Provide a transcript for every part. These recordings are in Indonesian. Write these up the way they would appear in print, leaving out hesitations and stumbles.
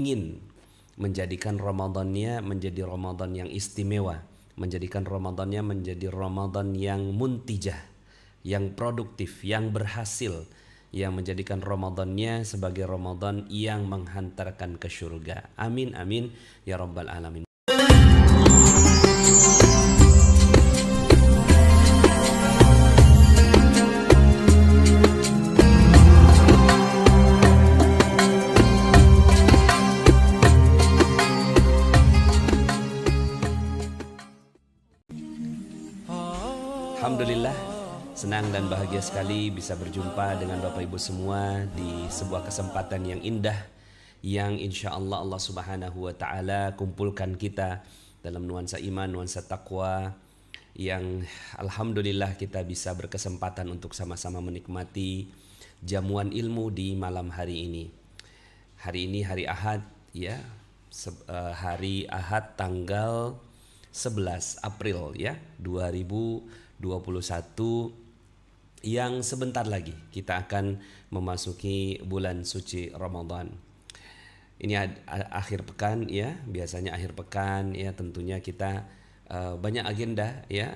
ingin menjadikan Ramadannya menjadi Ramadan yang istimewa, menjadikan Ramadannya menjadi Ramadan yang muntijah, yang produktif, yang berhasil, yang menjadikan Ramadannya sebagai Ramadan yang menghantarkan ke surga. Amin amin ya rabbal alamin. Alhamdulillah, senang dan bahagia sekali bisa berjumpa dengan Bapak Ibu semua di sebuah kesempatan yang indah yang insya Allah Allah Subhanahu wa Ta'ala kumpulkan kita dalam nuansa iman, nuansa takwa yang Alhamdulillah kita bisa berkesempatan untuk sama-sama menikmati jamuan ilmu di malam hari ini. Hari ini hari Ahad ya, hari Ahad tanggal 11 April ya 2021 yang sebentar lagi kita akan memasuki bulan suci Ramadan. Ini akhir pekan ya, biasanya akhir pekan ya tentunya kita banyak agenda ya,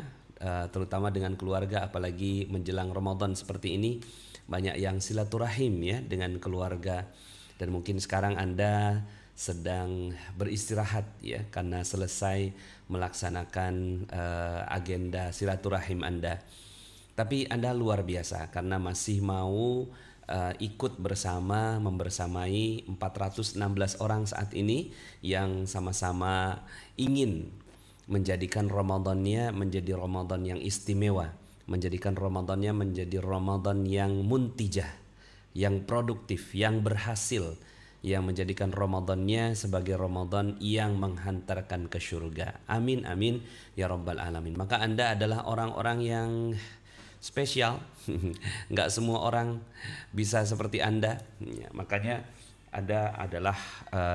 terutama dengan keluarga, apalagi menjelang Ramadan seperti ini banyak yang silaturahim ya dengan keluarga. Dan mungkin sekarang Anda sedang beristirahat ya karena selesai melaksanakan agenda silaturahim Anda. Tapi Anda luar biasa karena masih mau ikut bersama membersamai 416 orang saat ini yang sama-sama ingin menjadikan Ramadannya menjadi Ramadan yang istimewa, menjadikan Ramadannya menjadi Ramadan yang muntijah, yang produktif, yang berhasil, yang menjadikan Ramadannya sebagai Ramadan yang menghantarkan ke surga. Amin amin ya rabbal alamin. Maka Anda adalah orang-orang yang spesial. Nggak semua orang bisa seperti Anda ya, makanya Anda adalah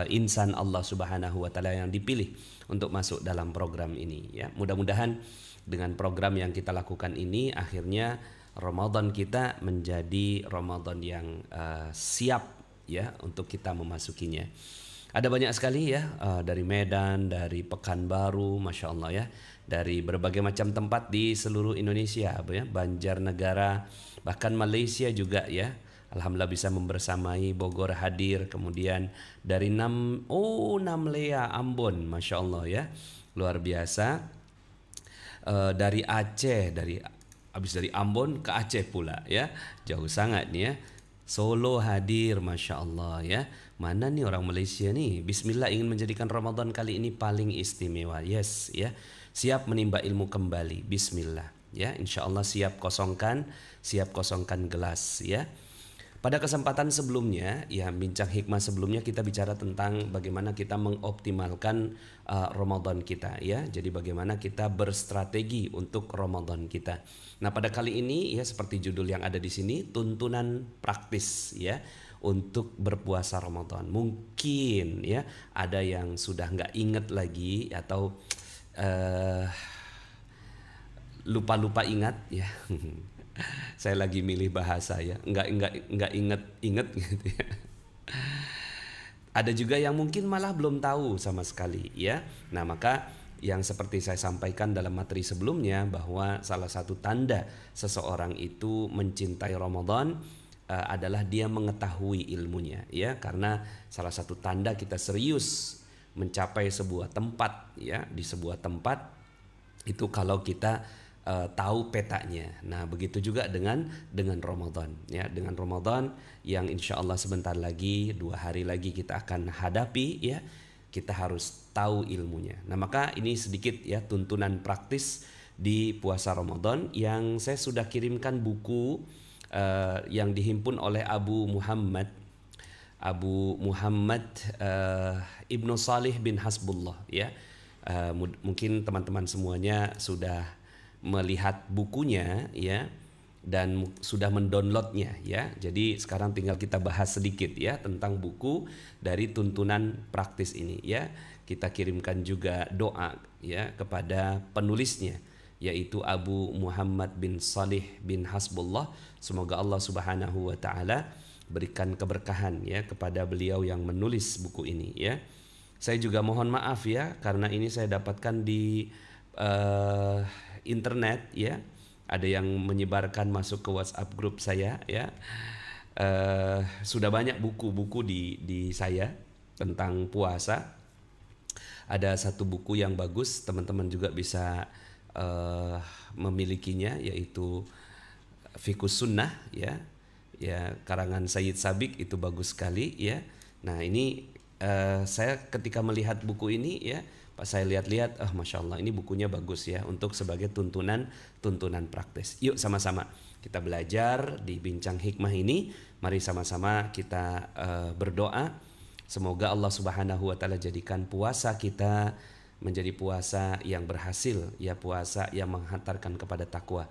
insan Allah Subhanahu wa Ta'ala yang dipilih untuk masuk dalam program ini ya. Mudah-mudahan dengan program yang kita lakukan ini akhirnya Ramadan kita menjadi Ramadan yang siap ya untuk kita memasukinya. Ada banyak sekali ya dari Medan, dari Pekanbaru, masya Allah ya, dari berbagai macam tempat di seluruh Indonesia, ya, Banjarnegara, bahkan Malaysia juga ya. Alhamdulillah bisa membersamai, Bogor hadir, kemudian dari Namlea, Ambon, masya Allah ya, luar biasa. Dari Aceh, habis dari Ambon ke Aceh pula ya, jauh sangat nih ya. Solo hadir, masya Allah ya. Mana nih orang Malaysia nih? Bismillah ingin menjadikan Ramadan kali ini paling istimewa. Yes ya, siap menimba ilmu kembali. Bismillah ya, insya Allah siap kosongkan gelas ya. Pada kesempatan sebelumnya ya, bincang hikmah sebelumnya kita bicara tentang bagaimana kita mengoptimalkan Ramadan kita ya. Jadi bagaimana kita berstrategi untuk Ramadan kita. Nah, pada kali ini ya seperti judul yang ada di sini, tuntunan praktis ya untuk berpuasa Ramadan. Mungkin ya ada yang sudah nggak inget lagi atau lupa-lupa ingat ya. Saya lagi milih bahasa ya, nggak inget gitu ya. Ada juga yang mungkin malah belum tahu sama sekali ya. Nah, maka yang seperti saya sampaikan dalam materi sebelumnya bahwa salah satu tanda seseorang itu mencintai Ramadan adalah dia mengetahui ilmunya ya, karena salah satu tanda kita serius mencapai sebuah tempat ya, di sebuah tempat itu kalau kita tahu petanya. Nah, begitu juga dengan Ramadan ya, dengan Ramadan yang insya Allah sebentar lagi, 2 hari lagi kita akan hadapi ya, kita harus tahu ilmunya. Nah, maka ini sedikit ya tuntunan praktis di puasa Ramadan yang saya sudah kirimkan buku yang dihimpun oleh Abu Muhammad Ibnu Salih bin Hasbullah ya. Mungkin teman-teman semuanya sudah melihat bukunya ya dan sudah mendownloadnya ya. Jadi sekarang tinggal kita bahas sedikit ya tentang buku dari tuntunan praktis ini ya. Kita kirimkan juga doa ya kepada penulisnya, yaitu Abu Muhammad bin Salih bin Hasbullah. Semoga Allah Subhanahu wa Ta'ala berikan keberkahan ya kepada beliau yang menulis buku ini ya. Saya juga mohon maaf ya karena ini saya dapatkan di internet ya. Ada yang menyebarkan masuk ke WhatsApp grup saya ya. Sudah banyak buku-buku di saya tentang puasa. Ada satu buku yang bagus, teman-teman juga bisa memilikinya, yaitu Fiqhus Sunnah ya, karangan Sayyid Sabiq, itu bagus sekali ya. Nah ini saya ketika melihat buku ini ya, pas saya lihat-lihat, masya Allah ini bukunya bagus ya untuk sebagai tuntunan praktis. Yuk sama-sama kita belajar di bincang hikmah ini. Mari sama-sama kita berdoa. Semoga Allah Subhanahu wa taala jadikan puasa kita menjadi puasa yang berhasil ya, puasa yang menghantarkan kepada takwa.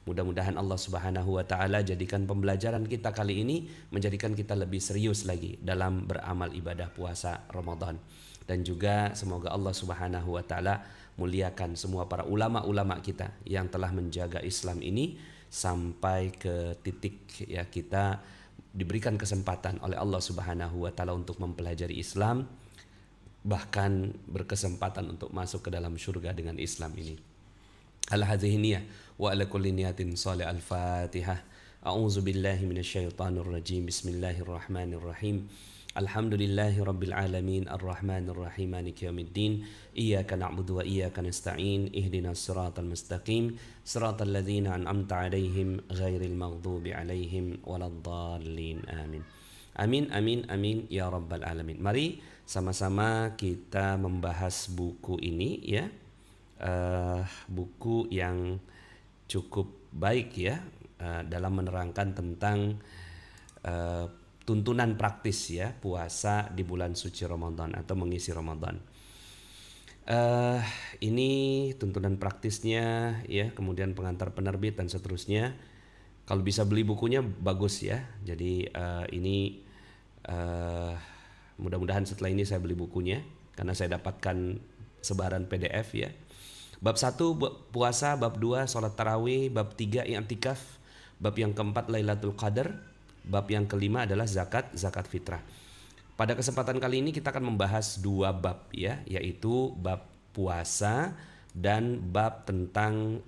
Mudah-mudahan Allah Subhanahu wa taala jadikan pembelajaran kita kali ini menjadikan kita lebih serius lagi dalam beramal ibadah puasa Ramadan. Dan juga semoga Allah Subhanahu wa taala muliakan semua para ulama-ulama kita yang telah menjaga Islam ini sampai ke titik ya kita diberikan kesempatan oleh Allah Subhanahu wa taala untuk mempelajari Islam, bahkan berkesempatan untuk masuk ke dalam surga dengan Islam ini. Al-hadhihi niyah wa ala kulli niyatin salih. Al-Fatihah. A'udzu billahi minasyaitonir rajim. Bismillahirrahmanirrahim. Alhamdulillahi rabbil alamin arrahmanir rahim maliki yaumiddin. Iyyaka na'budu wa iyyaka nasta'in. Ihdinas siratal mustaqim. Siratal ladzina an'amta 'alaihim ghairil maghdubi 'alaihim waladdallin. Amin. Amin amin amin ya rabbal alamin. Mari sama-sama kita membahas buku ini ya. Buku yang cukup baik ya dalam menerangkan tentang tuntunan praktis ya puasa di bulan suci Ramadan atau mengisi Ramadan. Ini tuntunan praktisnya ya, kemudian pengantar penerbit dan seterusnya. Kalau bisa beli bukunya bagus ya. Jadi ini mudah-mudahan setelah ini saya beli bukunya karena saya dapatkan sebaran PDF ya. Bab 1 puasa, bab 2 sholat tarawih, bab 3 i'tikaf, bab yang keempat Lailatul Qadar, bab yang kelima adalah zakat fitrah. Pada kesempatan kali ini kita akan membahas 2 bab ya, yaitu bab puasa dan bab tentang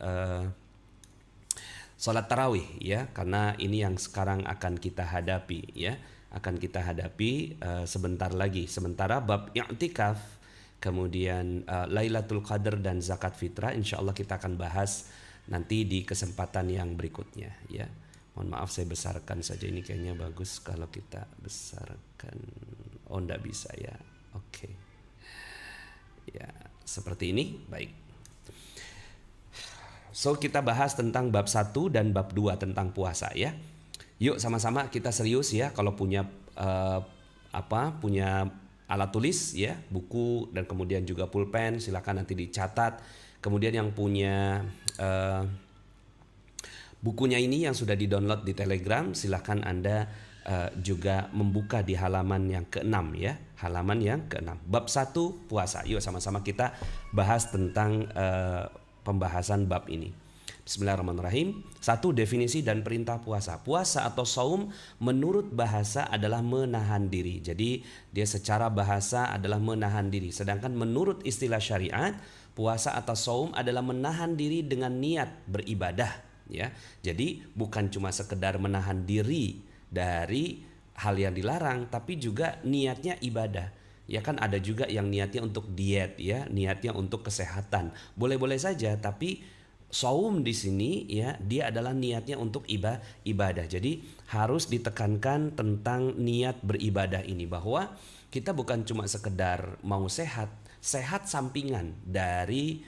sholat tarawih ya, karena ini yang sekarang akan kita hadapi ya, sebentar lagi. Sementara bab i'tikaf, kemudian Lailatul Qadar dan zakat fitrah insyaallah kita akan bahas nanti di kesempatan yang berikutnya ya. Mohon maaf saya besarkan saja, ini kayaknya bagus kalau kita besarkan. Oh enggak bisa ya. Oke. Ya, seperti ini. Baik. So kita bahas tentang bab 1 dan bab 2 tentang puasa ya. Yuk sama-sama kita serius ya. Kalau punya punya alat tulis ya, buku dan kemudian juga pulpen, silakan nanti dicatat. Kemudian yang punya bukunya ini yang sudah di-download di Telegram, silakan Anda juga membuka di halaman yang ke-6 ya, halaman yang ke-6. Bab 1 puasa. Yuk sama-sama kita bahas tentang pembahasan bab ini. Bismillahirrahmanirrahim. 1. Definisi dan perintah puasa. Puasa atau saum menurut bahasa adalah menahan diri. Jadi dia secara bahasa adalah menahan diri. Sedangkan menurut istilah syariat, puasa atau saum adalah menahan diri dengan niat beribadah. Ya, jadi bukan cuma sekedar menahan diri dari hal yang dilarang, tapi juga niatnya ibadah. Ya kan ada juga yang niatnya untuk diet ya, niatnya untuk kesehatan. Boleh-boleh saja, tapi saum di sini ya dia adalah niatnya untuk ibadah. Jadi harus ditekankan tentang niat beribadah ini, bahwa kita bukan cuma sekedar mau sehat sampingan dari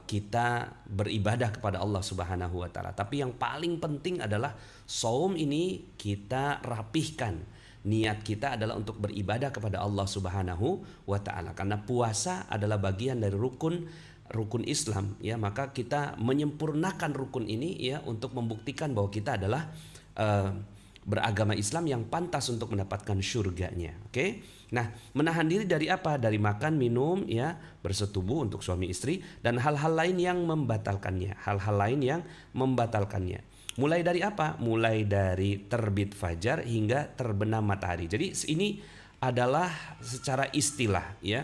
kita beribadah kepada Allah Subhanahu wa taala. Tapi yang paling penting adalah saum ini kita rapihkan. Niat kita adalah untuk beribadah kepada Allah Subhanahu wa taala. Karena puasa adalah bagian dari rukun Islam ya, maka kita menyempurnakan rukun ini ya untuk membuktikan bahwa kita adalah beragama Islam yang pantas untuk mendapatkan surganya. Oke. Nah, menahan diri dari apa? Dari makan, minum ya, bersetubuh untuk suami istri dan hal-hal lain yang membatalkannya. Mulai dari apa? Mulai dari terbit fajar hingga terbenam matahari. Jadi ini adalah secara istilah ya.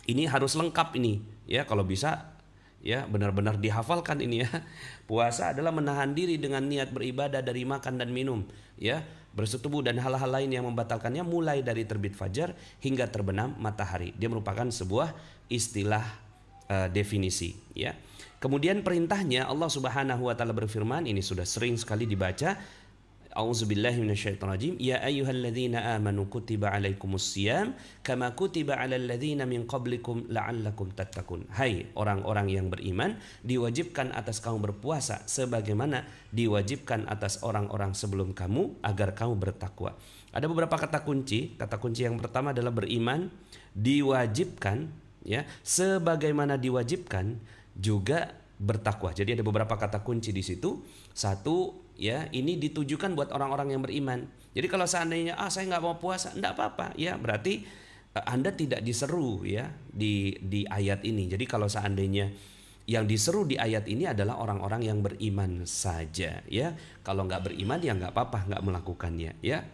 Ini harus lengkap ini ya, kalau bisa ya benar-benar dihafalkan ini ya. Puasa adalah menahan diri dengan niat beribadah dari makan dan minum ya, bersetubuh dan hal-hal lain yang membatalkannya mulai dari terbit fajar hingga terbenam matahari. Dia merupakan sebuah istilah definisi ya. Kemudian perintahnya Allah Subhanahu wa taala berfirman, ini sudah sering sekali dibaca. A'udzubillahi minasyaitonirrajim. Ya ayyuhalladzina amanu kutiba alaikumusiyam kama kutiba alal ladzina min qablikum la'allakum tattaqun. Hai orang-orang yang beriman, diwajibkan atas kamu berpuasa sebagaimana diwajibkan atas orang-orang sebelum kamu agar kamu bertakwa. Ada beberapa kata kunci. Kata kunci yang pertama adalah beriman, diwajibkan ya, sebagaimana diwajibkan juga bertakwa. Jadi ada beberapa kata kunci di situ. Satu ya, ini ditujukan buat orang-orang yang beriman. Jadi kalau seandainya saya nggak mau puasa, enggak apa-apa ya, berarti Anda tidak diseru ya di ayat ini. Jadi kalau seandainya yang diseru di ayat ini adalah orang-orang yang beriman saja ya. Kalau nggak beriman ya nggak apa-apa, nggak melakukannya ya.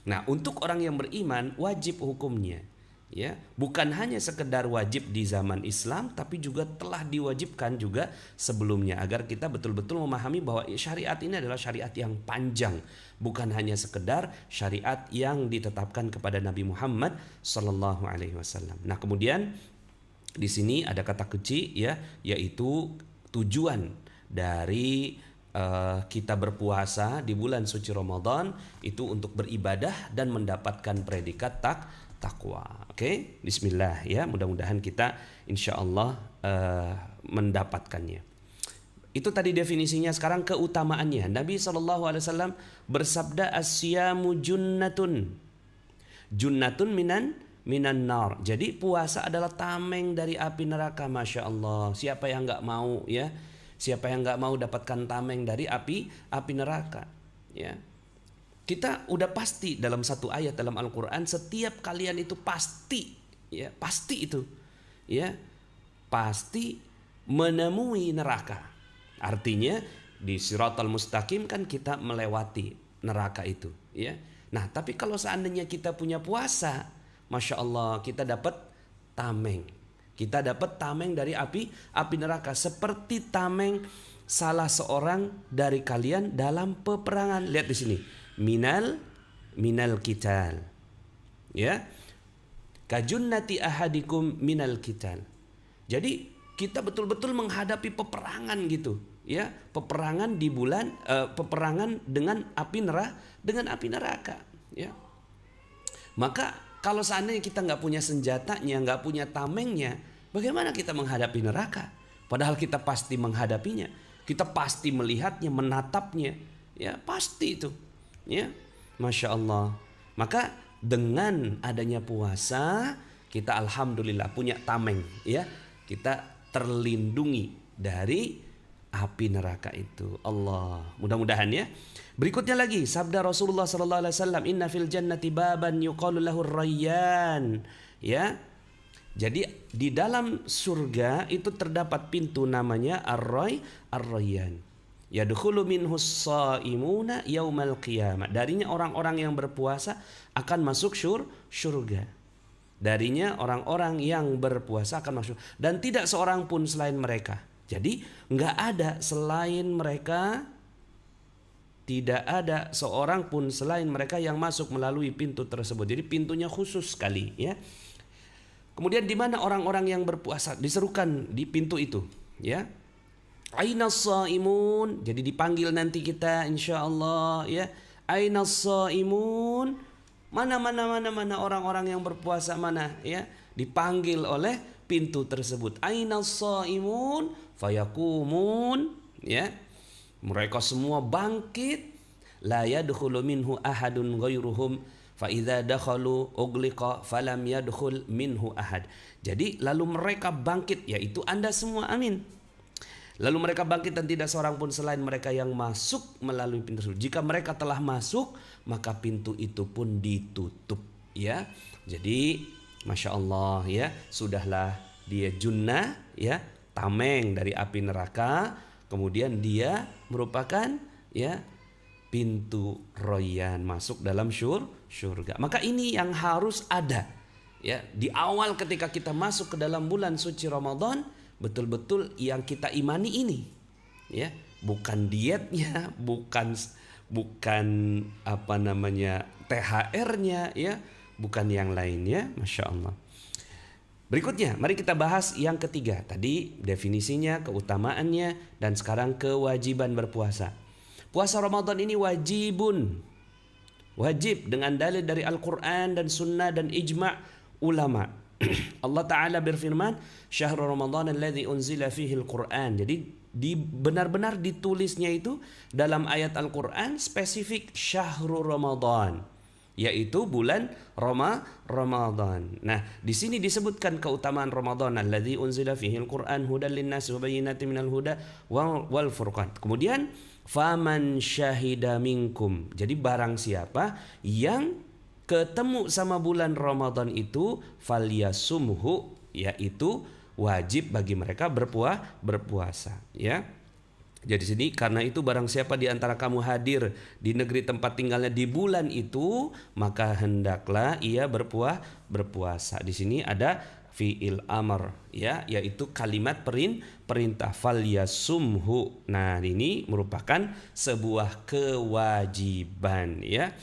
Nah, untuk orang yang beriman wajib hukumnya ya, bukan hanya sekedar wajib di zaman Islam, tapi juga telah diwajibkan juga sebelumnya, agar kita betul-betul memahami bahwa syariat ini adalah syariat yang panjang, bukan hanya sekedar syariat yang ditetapkan kepada Nabi Muhammad sallallahu alaihi wasallam. Nah, kemudian di sini ada kata kunci ya, yaitu tujuan dari kita berpuasa di bulan suci Ramadan itu untuk beribadah dan mendapatkan predikat takwa. Oke, bismillah ya, mudah-mudahan kita insyaallah mendapatkannya. Itu tadi definisinya. Sekarang keutamaannya. Nabi SAW bersabda, asyamu junnatun. Junnatun minan nar. Jadi puasa adalah tameng dari api neraka. Masya Allah. Siapa yang nggak mau ya? Siapa yang nggak mau dapatkan tameng dari api neraka? Ya. Kita udah pasti dalam satu ayat dalam Al-Quran, setiap kalian itu pasti ya, pasti itu ya, pasti menemui neraka. Artinya di Siratal Mustaqim kan kita melewati neraka itu ya. Nah, tapi kalau seandainya kita punya puasa, Masya Allah, kita dapat tameng. Kita dapat tameng dari api neraka, seperti tameng salah seorang dari kalian dalam peperangan. Lihat di sini. Minal qital ya, kajunnati ahadikum minal qital. Jadi kita betul-betul menghadapi peperangan gitu ya, peperangan di bulan peperangan dengan api neraka ya. Maka kalau seandainya kita nggak punya senjatanya, nggak punya tamengnya, bagaimana kita menghadapi neraka? Padahal kita pasti menghadapinya, kita pasti melihatnya, menatapnya ya, pasti itu ya, Masya Allah. Maka dengan adanya puasa, kita alhamdulillah punya tameng ya, kita terlindungi dari api neraka itu. Allah, mudah-mudahan ya. Berikutnya lagi sabda Rasulullah sallallahu alaihi wasallam, inna fil jannati baban yuqalu lahu rayyan ya. Jadi di dalam surga itu terdapat pintu namanya ar-rayyan. Yadkhulu minhus shaimuna yaumal qiyamah. Darinya orang-orang yang berpuasa akan masuk surga. Darinya orang-orang yang berpuasa akan masuk, dan tidak seorang pun selain mereka. Jadi nggak ada selain mereka, tidak ada seorang pun selain mereka yang masuk melalui pintu tersebut. Jadi pintunya khusus sekali ya. Kemudian di mana orang-orang yang berpuasa, diserukan di pintu itu ya. Ainas shaimun, jadi dipanggil nanti kita insyaallah ya. Ainas shaimun, mana orang-orang yang berpuasa mana ya, dipanggil oleh pintu tersebut. Ainas shaimun fayaqumun ya. Mereka semua bangkit, la yadkhulu minhu ahadun ghairuhum fa idza dakhalu ughliqa falam yadkhul minhu ahad. Jadi lalu mereka bangkit, yaitu Anda semua, amin. Lalu mereka bangkit dan tidak seorang pun selain mereka yang masuk melalui pintu tersebut. Jika mereka telah masuk, maka pintu itu pun ditutup ya. Jadi Masya Allah ya, sudahlah dia junnah ya, tameng dari api neraka. Kemudian dia merupakan ya pintu royan masuk dalam surga. Maka ini yang harus ada ya di awal ketika kita masuk ke dalam bulan suci Ramadan, betul-betul yang kita imani ini ya, bukan dietnya, bukan apa namanya THR-nya ya, bukan yang lainnya. Masya Allah. Berikutnya, mari kita bahas yang ketiga. Tadi definisinya, keutamaannya, dan sekarang kewajiban berpuasa. Puasa Ramadan ini wajibun. Wajib dengan dalil dari Al-Quran dan Sunnah dan ijma' ulama. Allah Ta'ala berfirman, Syahrul Ramadan alladzi unzila fihi Al-Quran. Jadi benar-benar ditulisnya itu dalam ayat Al-Quran spesifik Syahrul Ramadan, yaitu bulan Ramadan. Nah, di sini disebutkan keutamaan Ramadan, alladzi unzila fihi Al-Quran hudan linnas wa bayyinatin minal huda wal furqan. Kemudian faman syahida minkum. Jadi barang siapa yang ketemu sama bulan Ramadan itu falyasumhu, yaitu wajib bagi mereka berpuasa ya. Jadi sini karena itu barang siapa di antara kamu hadir di negeri tempat tinggalnya di bulan itu, maka hendaklah ia berpuasa. Di sini ada fi'il amr ya, yaitu kalimat perintah falyasumhu. Nah, ini merupakan sebuah kewajiban ya.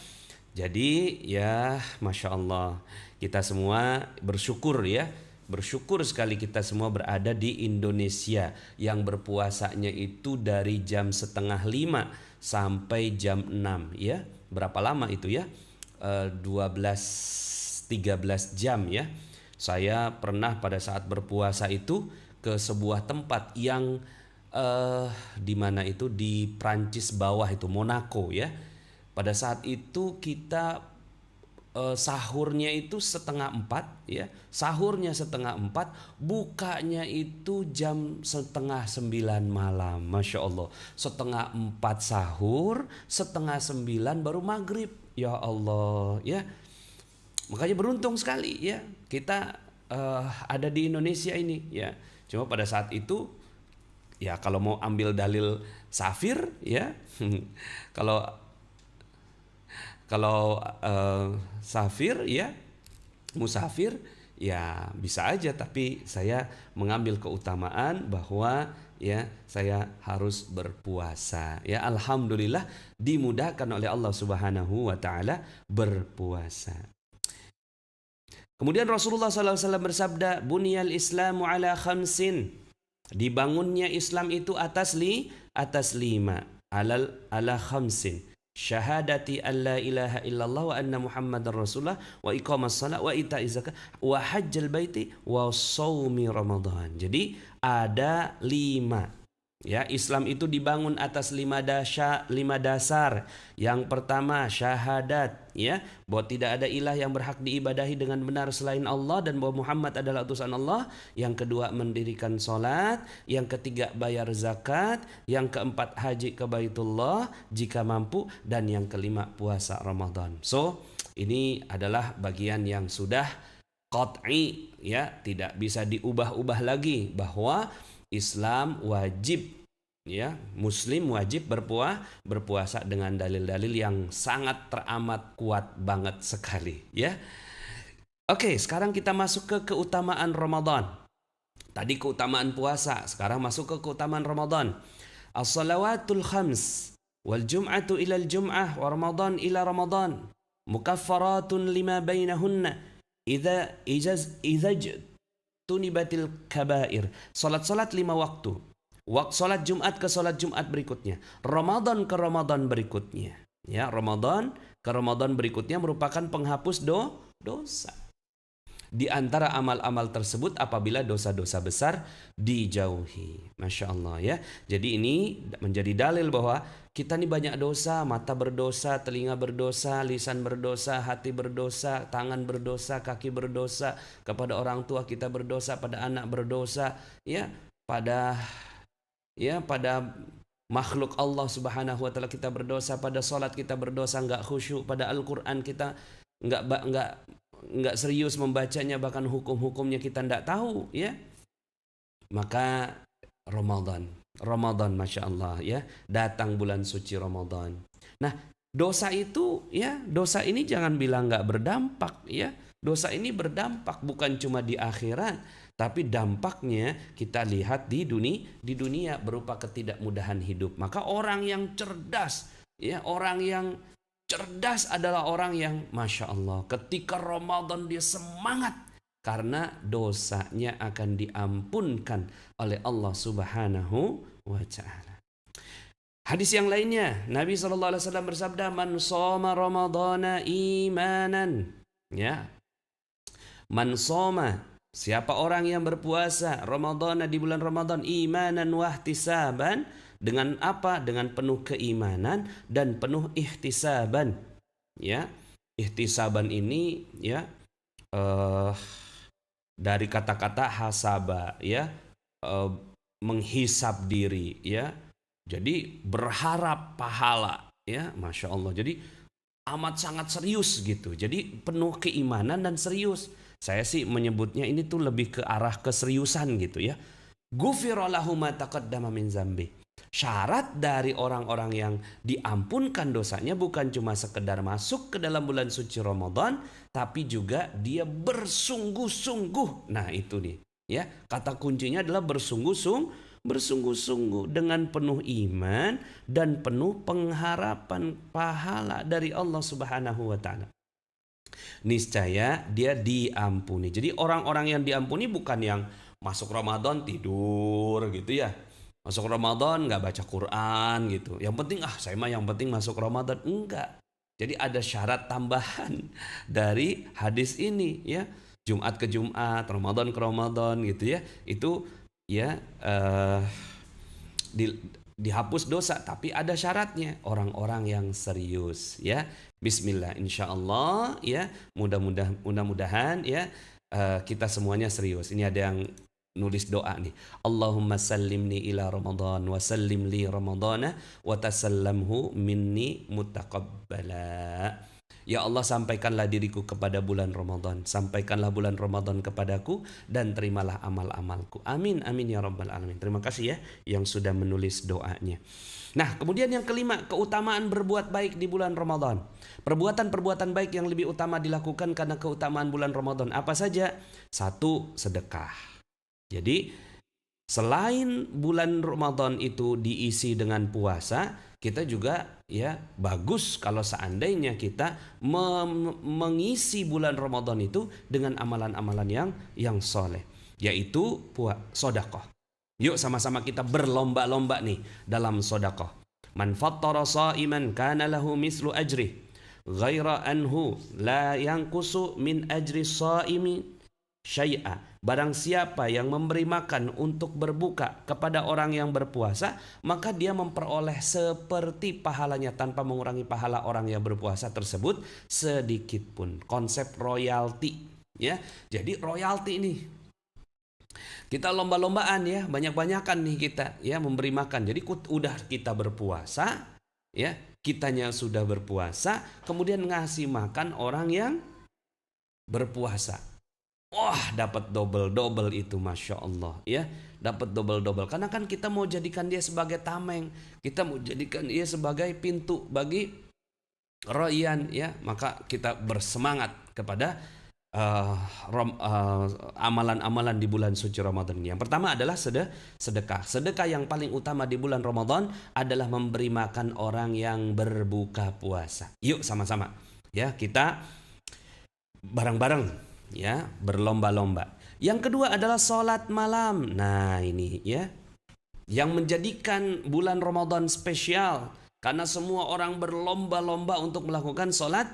Jadi ya Masya Allah, kita semua bersyukur ya. Bersyukur sekali kita semua berada di Indonesia yang berpuasanya itu dari jam 4:30 sampai jam 6 ya. Berapa lama itu ya? 12-13 jam ya. Saya pernah pada saat berpuasa itu ke sebuah tempat yang di mana itu di Prancis bawah itu, Monaco ya. Pada saat itu kita sahurnya itu 3:30 ya, sahurnya 3:30, bukanya itu jam 8:30 malam. Masya Allah, 3:30 sahur, 8:30 baru maghrib. Ya Allah ya, makanya beruntung sekali ya kita ada di Indonesia ini ya. Cuma pada saat itu ya kalau mau ambil dalil safir ya kalau safir ya, musafir ya bisa aja, tapi saya mengambil keutamaan bahwa ya saya harus berpuasa ya. Alhamdulillah dimudahkan oleh Allah Subhanahu wa taala berpuasa. Kemudian Rasulullah SAW bersabda, Bunyal Islamu ala khamsin. Dibangunnya Islam itu atas 5. Ala khamsin. Syahadati an la ilaha illallah wa anna muhammadar rasulullah wa iqamas salat wa ita'iz zakat wa hajjal baiti wa shaumi ramadan. Jadi ada 5 ya. Islam itu dibangun atas 5 dasar. Yang pertama syahadat ya, bahwa tidak ada ilah yang berhak diibadahi dengan benar selain Allah dan bahwa Muhammad adalah utusan Allah. Yang kedua mendirikan salat, yang ketiga bayar zakat, yang keempat haji ke Baitullah jika mampu, dan yang kelima puasa Ramadan. So, ini adalah bagian yang sudah qat'i ya, tidak bisa diubah-ubah lagi bahwa Islam wajib ya, Muslim wajib berpuasa dengan dalil-dalil yang sangat teramat kuat banget sekali ya. Oke, sekarang kita masuk ke keutamaan Ramadan. Tadi keutamaan puasa, sekarang masuk ke keutamaan Ramadan. As-salawatul khams wal jum'atu ila al-jum'ah wa Ramadan ila Ramadan mukaffaratun lima bainahunna idza tunibatil kabair. Salat 5 waktu. Salat Jumat ke salat Jumat berikutnya, Ramadan ke Ramadan berikutnya. Ya, Ramadan ke Ramadan berikutnya merupakan penghapus dosa. Di antara amal-amal tersebut apabila dosa-dosa besar dijauhi. Masya Allah ya. Jadi ini menjadi dalil bahwa kita ini banyak dosa. Mata berdosa, telinga berdosa, lisan berdosa, hati berdosa, tangan berdosa, kaki berdosa, kepada orang tua kita berdosa, pada anak berdosa ya, pada makhluk Allah Subhanahu wa taala kita berdosa, pada salat kita berdosa, enggak khusyuk, pada Al-Qur'an kita enggak serius membacanya, bahkan hukum-hukumnya kita enggak tahu ya. Maka Ramadan Ramadan, Masya Allah ya, datang bulan suci Ramadan. Nah, dosa itu ya, dosa ini jangan bilang nggak berdampak ya. Dosa ini berdampak bukan cuma di akhirat, tapi dampaknya kita lihat di dunia berupa ketidakmudahan hidup. Maka orang yang cerdas ya, orang yang cerdas adalah orang yang Masya Allah ketika Ramadan dia semangat karena dosanya akan diampunkan oleh Allah Subhanahu wa taala. Hadis yang lainnya, Nabi SAW bersabda, "Man shoma Ramadhana imanan." Ya. Man shoma, siapa orang yang berpuasa Ramadhana di bulan Ramadan imanan wa ihtisaban, dengan apa? Dengan penuh keimanan dan penuh ihtisaban. Ya. Ihtisaban ini ya dari kata-kata hasaba ya, menghisap diri ya, jadi berharap pahala ya, Masya Allah. Jadi amat sangat serius gitu, jadi penuh keimanan dan serius. Saya sih menyebutnya ini tuh lebih ke arah keseriusan gitu ya. Ghufira lahu ma taqaddama min zambi. Syarat dari orang-orang yang diampunkan dosanya bukan cuma sekedar masuk ke dalam bulan suci Ramadan, tapi juga dia bersungguh-sungguh. Nah itu nih ya, kata kuncinya adalah bersungguh-sungguh dengan penuh iman dan penuh pengharapan pahala dari Allah Subhanahu wa taala. Niscaya dia diampuni. Jadi orang-orang yang diampuni bukan yang masuk Ramadan tidur gitu ya. Masuk Ramadan nggak baca Quran gitu. Yang penting saya mah yang penting masuk Ramadan. Enggak. Jadi ada syarat tambahan dari hadis ini ya. Jumat ke Jumat, Ramadan ke Ramadan gitu ya. Itu ya dihapus dosa, tapi ada syaratnya. Orang-orang yang serius ya. Bismillah, insya Allah ya. Mudah-mudahan ya kita semuanya serius. Ini ada yang nulis doa nih. Allahumma sallimni ila Ramadan wa sallim li Ramadana wa tasallamhu minni mutaqabbala. Ya Allah, sampaikanlah diriku kepada bulan Ramadan, sampaikanlah bulan Ramadan kepadaku dan terimalah amal-amalku. Amin amin ya rabbal alamin. Terima kasih ya yang sudah menulis doanya. Nah, kemudian yang kelima, keutamaan berbuat baik di bulan Ramadan. Perbuatan-perbuatan baik yang lebih utama dilakukan karena keutamaan bulan Ramadan. Apa saja? 1, sedekah. Jadi selain bulan Ramadan itu diisi dengan puasa, kita juga ya bagus kalau seandainya kita mengisi bulan Ramadan itu dengan amalan-amalan yang soleh, yaitu sedekah. Yuk sama-sama kita berlomba-lomba nih dalam sedekah. Man fattara sha'iman kana lahu mislu ajri ghaira anhu la yanqusu min ajri shaimi syai'a. Barang siapa yang memberi makan untuk berbuka kepada orang yang berpuasa, maka dia memperoleh seperti pahalanya tanpa mengurangi pahala orang yang berpuasa tersebut sedikit pun. Konsep royalti ya. Jadi royalti ini kita lomba-lombaan ya, banyak-banyakan nih kita ya memberi makan. Jadi udah kita berpuasa ya, kitanya sudah berpuasa, kemudian ngasih makan orang yang berpuasa. Wah, dapat double itu, Masya Allah ya, dapat double karena kan kita mau jadikan dia sebagai tameng, kita mau jadikan dia sebagai pintu bagi royan ya, maka kita bersemangat kepada amalan-amalan di bulan suci Ramadan ini. Yang pertama adalah sedekah. Sedekah yang paling utama di bulan Ramadan adalah memberi makan orang yang berbuka puasa. Yuk sama-sama ya, kita bareng-bareng ya, berlomba-lomba. Yang kedua adalah sholat malam. Nah ini ya, yang menjadikan bulan Ramadan spesial karena semua orang berlomba-lomba untuk melakukan sholat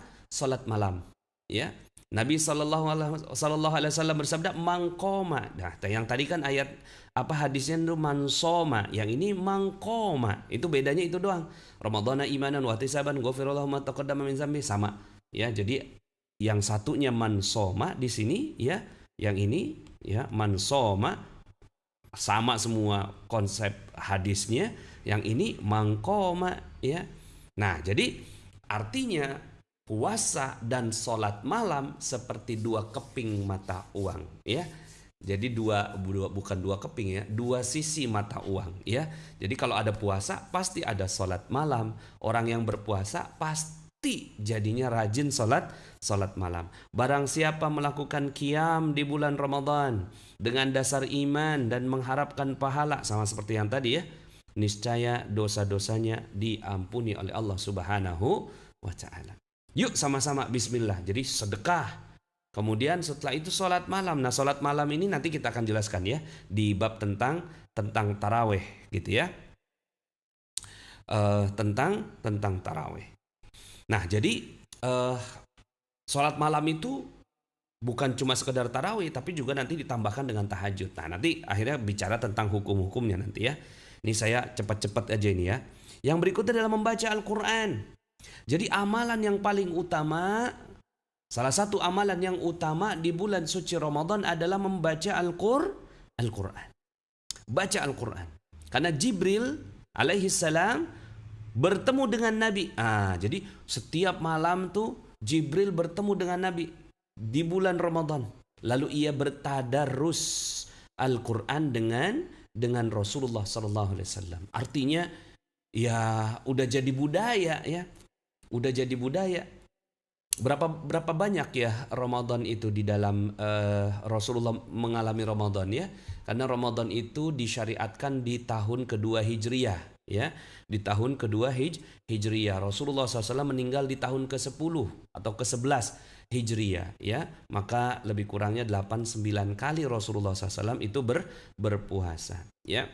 malam ya. Nabi Sallallahu Alaihi Wasallam bersabda mangkoma. Nah yang tadi kan ayat hadisnya itu mansoma, yang ini mangkoma. Itu bedanya itu doang. Ramadhana imanan wa ihtisaban ghufira lahu ma taqaddama min dzambi, sama ya. Jadi yang satunya mansoma di sini ya, yang ini ya mansoma, sama semua konsep hadisnya. Yang ini mangkoma ya. Nah jadi artinya puasa dan sholat malam seperti dua keping mata uang ya. Jadi bukan dua keping ya, dua sisi mata uang ya. Jadi kalau ada puasa pasti ada sholat malam. Orang yang berpuasa pasti jadinya rajin sholat malam. Barang siapa melakukan qiyam di bulan Ramadan dengan dasar iman dan mengharapkan pahala sama seperti yang tadi ya, niscaya dosa-dosanya diampuni oleh Allah Subhanahu wa taala. Yuk sama-sama bismillah. Jadi sedekah. Kemudian setelah itu sholat malam. Nah, sholat malam ini nanti kita akan jelaskan ya di bab tentang taraweh gitu ya. Tentang taraweh. Nah, jadi sholat malam itu bukan cuma sekedar tarawih, tapi juga nanti ditambahkan dengan tahajud. Nah, nanti akhirnya bicara tentang hukum-hukumnya nanti ya. Ini saya cepat-cepat aja ini ya. Yang berikutnya adalah membaca Al-Quran. Jadi amalan yang paling utama, salah satu amalan yang utama di bulan suci Ramadan adalah membaca Al-Quran. Baca Al-Quran. Karena Jibril alaihi salam bertemu dengan Nabi. Jadi setiap malam tuh Jibril bertemu dengan Nabi di bulan Ramadan. Lalu ia bertadarus Al-Quran dengan Rasulullah sallallahu alaihi wasallam. Artinya ya udah jadi budaya ya. Udah jadi budaya. Berapa banyak ya Ramadan itu di dalam Rasulullah mengalami Ramadan ya. Karena Ramadan itu disyariatkan di tahun kedua Hijriyah ya. Di tahun kedua Hijriyah. Rasulullah SAW meninggal di tahun ke-10 atau ke-11 Hijriyah ya. Maka lebih kurangnya 8-9 kali Rasulullah SAW itu berpuasa ya.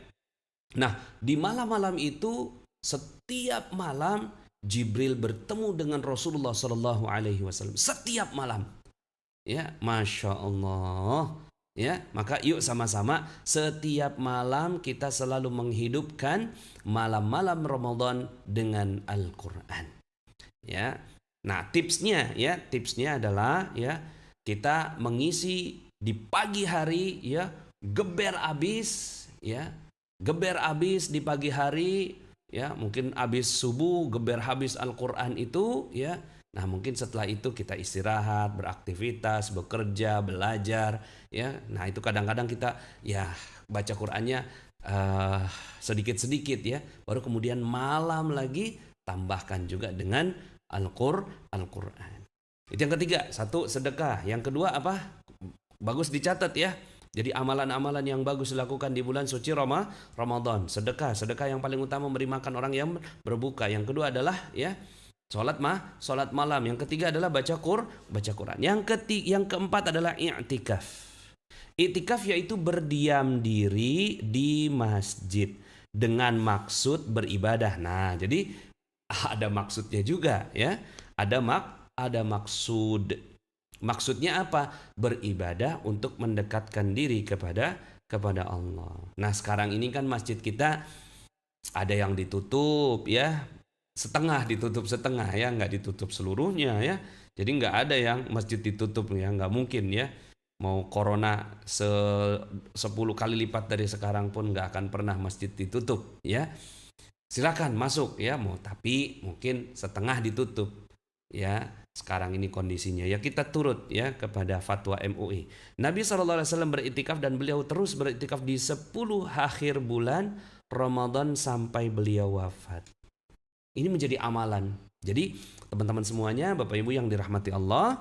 Nah, di malam-malam itu setiap malam Jibril bertemu dengan Rasulullah Sallallahu Alaihi Wasallam setiap malam, ya, masya Allah, ya. Maka yuk sama-sama setiap malam kita selalu menghidupkan malam-malam Ramadan dengan Al-Quran, ya. Nah tipsnya adalah ya kita mengisi di pagi hari ya geber abis di pagi hari. Ya, mungkin habis subuh geber habis Al-Quran itu ya. Nah, mungkin setelah itu kita istirahat, beraktivitas, bekerja, belajar ya. Nah, itu kadang-kadang kita ya baca Qurannya sedikit-sedikit ya. Baru kemudian malam lagi tambahkan juga dengan Al-Quran. Itu yang ketiga, satu sedekah. Yang kedua apa? Bagus dicatat ya. Jadi amalan-amalan yang bagus dilakukan di bulan suci Ramadan. Sedekah yang paling utama memberi makan orang yang berbuka. Yang kedua adalah ya salat malam. Yang ketiga adalah baca Quran. Yang keempat adalah i'tikaf. I'tikaf yaitu berdiam diri di masjid dengan maksud beribadah. Nah, jadi ada maksudnya juga ya. Ada maksud. Maksudnya apa? Beribadah untuk mendekatkan diri kepada Allah. Nah, sekarang ini kan masjid kita ada yang ditutup ya, ditutup setengah ya, nggak ditutup seluruhnya ya. Jadi nggak ada yang masjid ditutup ya, nggak mungkin ya. Mau corona 10 kali lipat dari sekarang pun nggak akan pernah masjid ditutup ya. Silakan masuk ya, tapi mungkin setengah ditutup ya. Sekarang ini kondisinya ya kita turut ya kepada fatwa MUI. Nabi SAW beriktikaf dan beliau terus beriktikaf di 10 akhir bulan Ramadan sampai beliau wafat. Ini menjadi amalan. Jadi teman-teman semuanya, Bapak Ibu yang dirahmati Allah,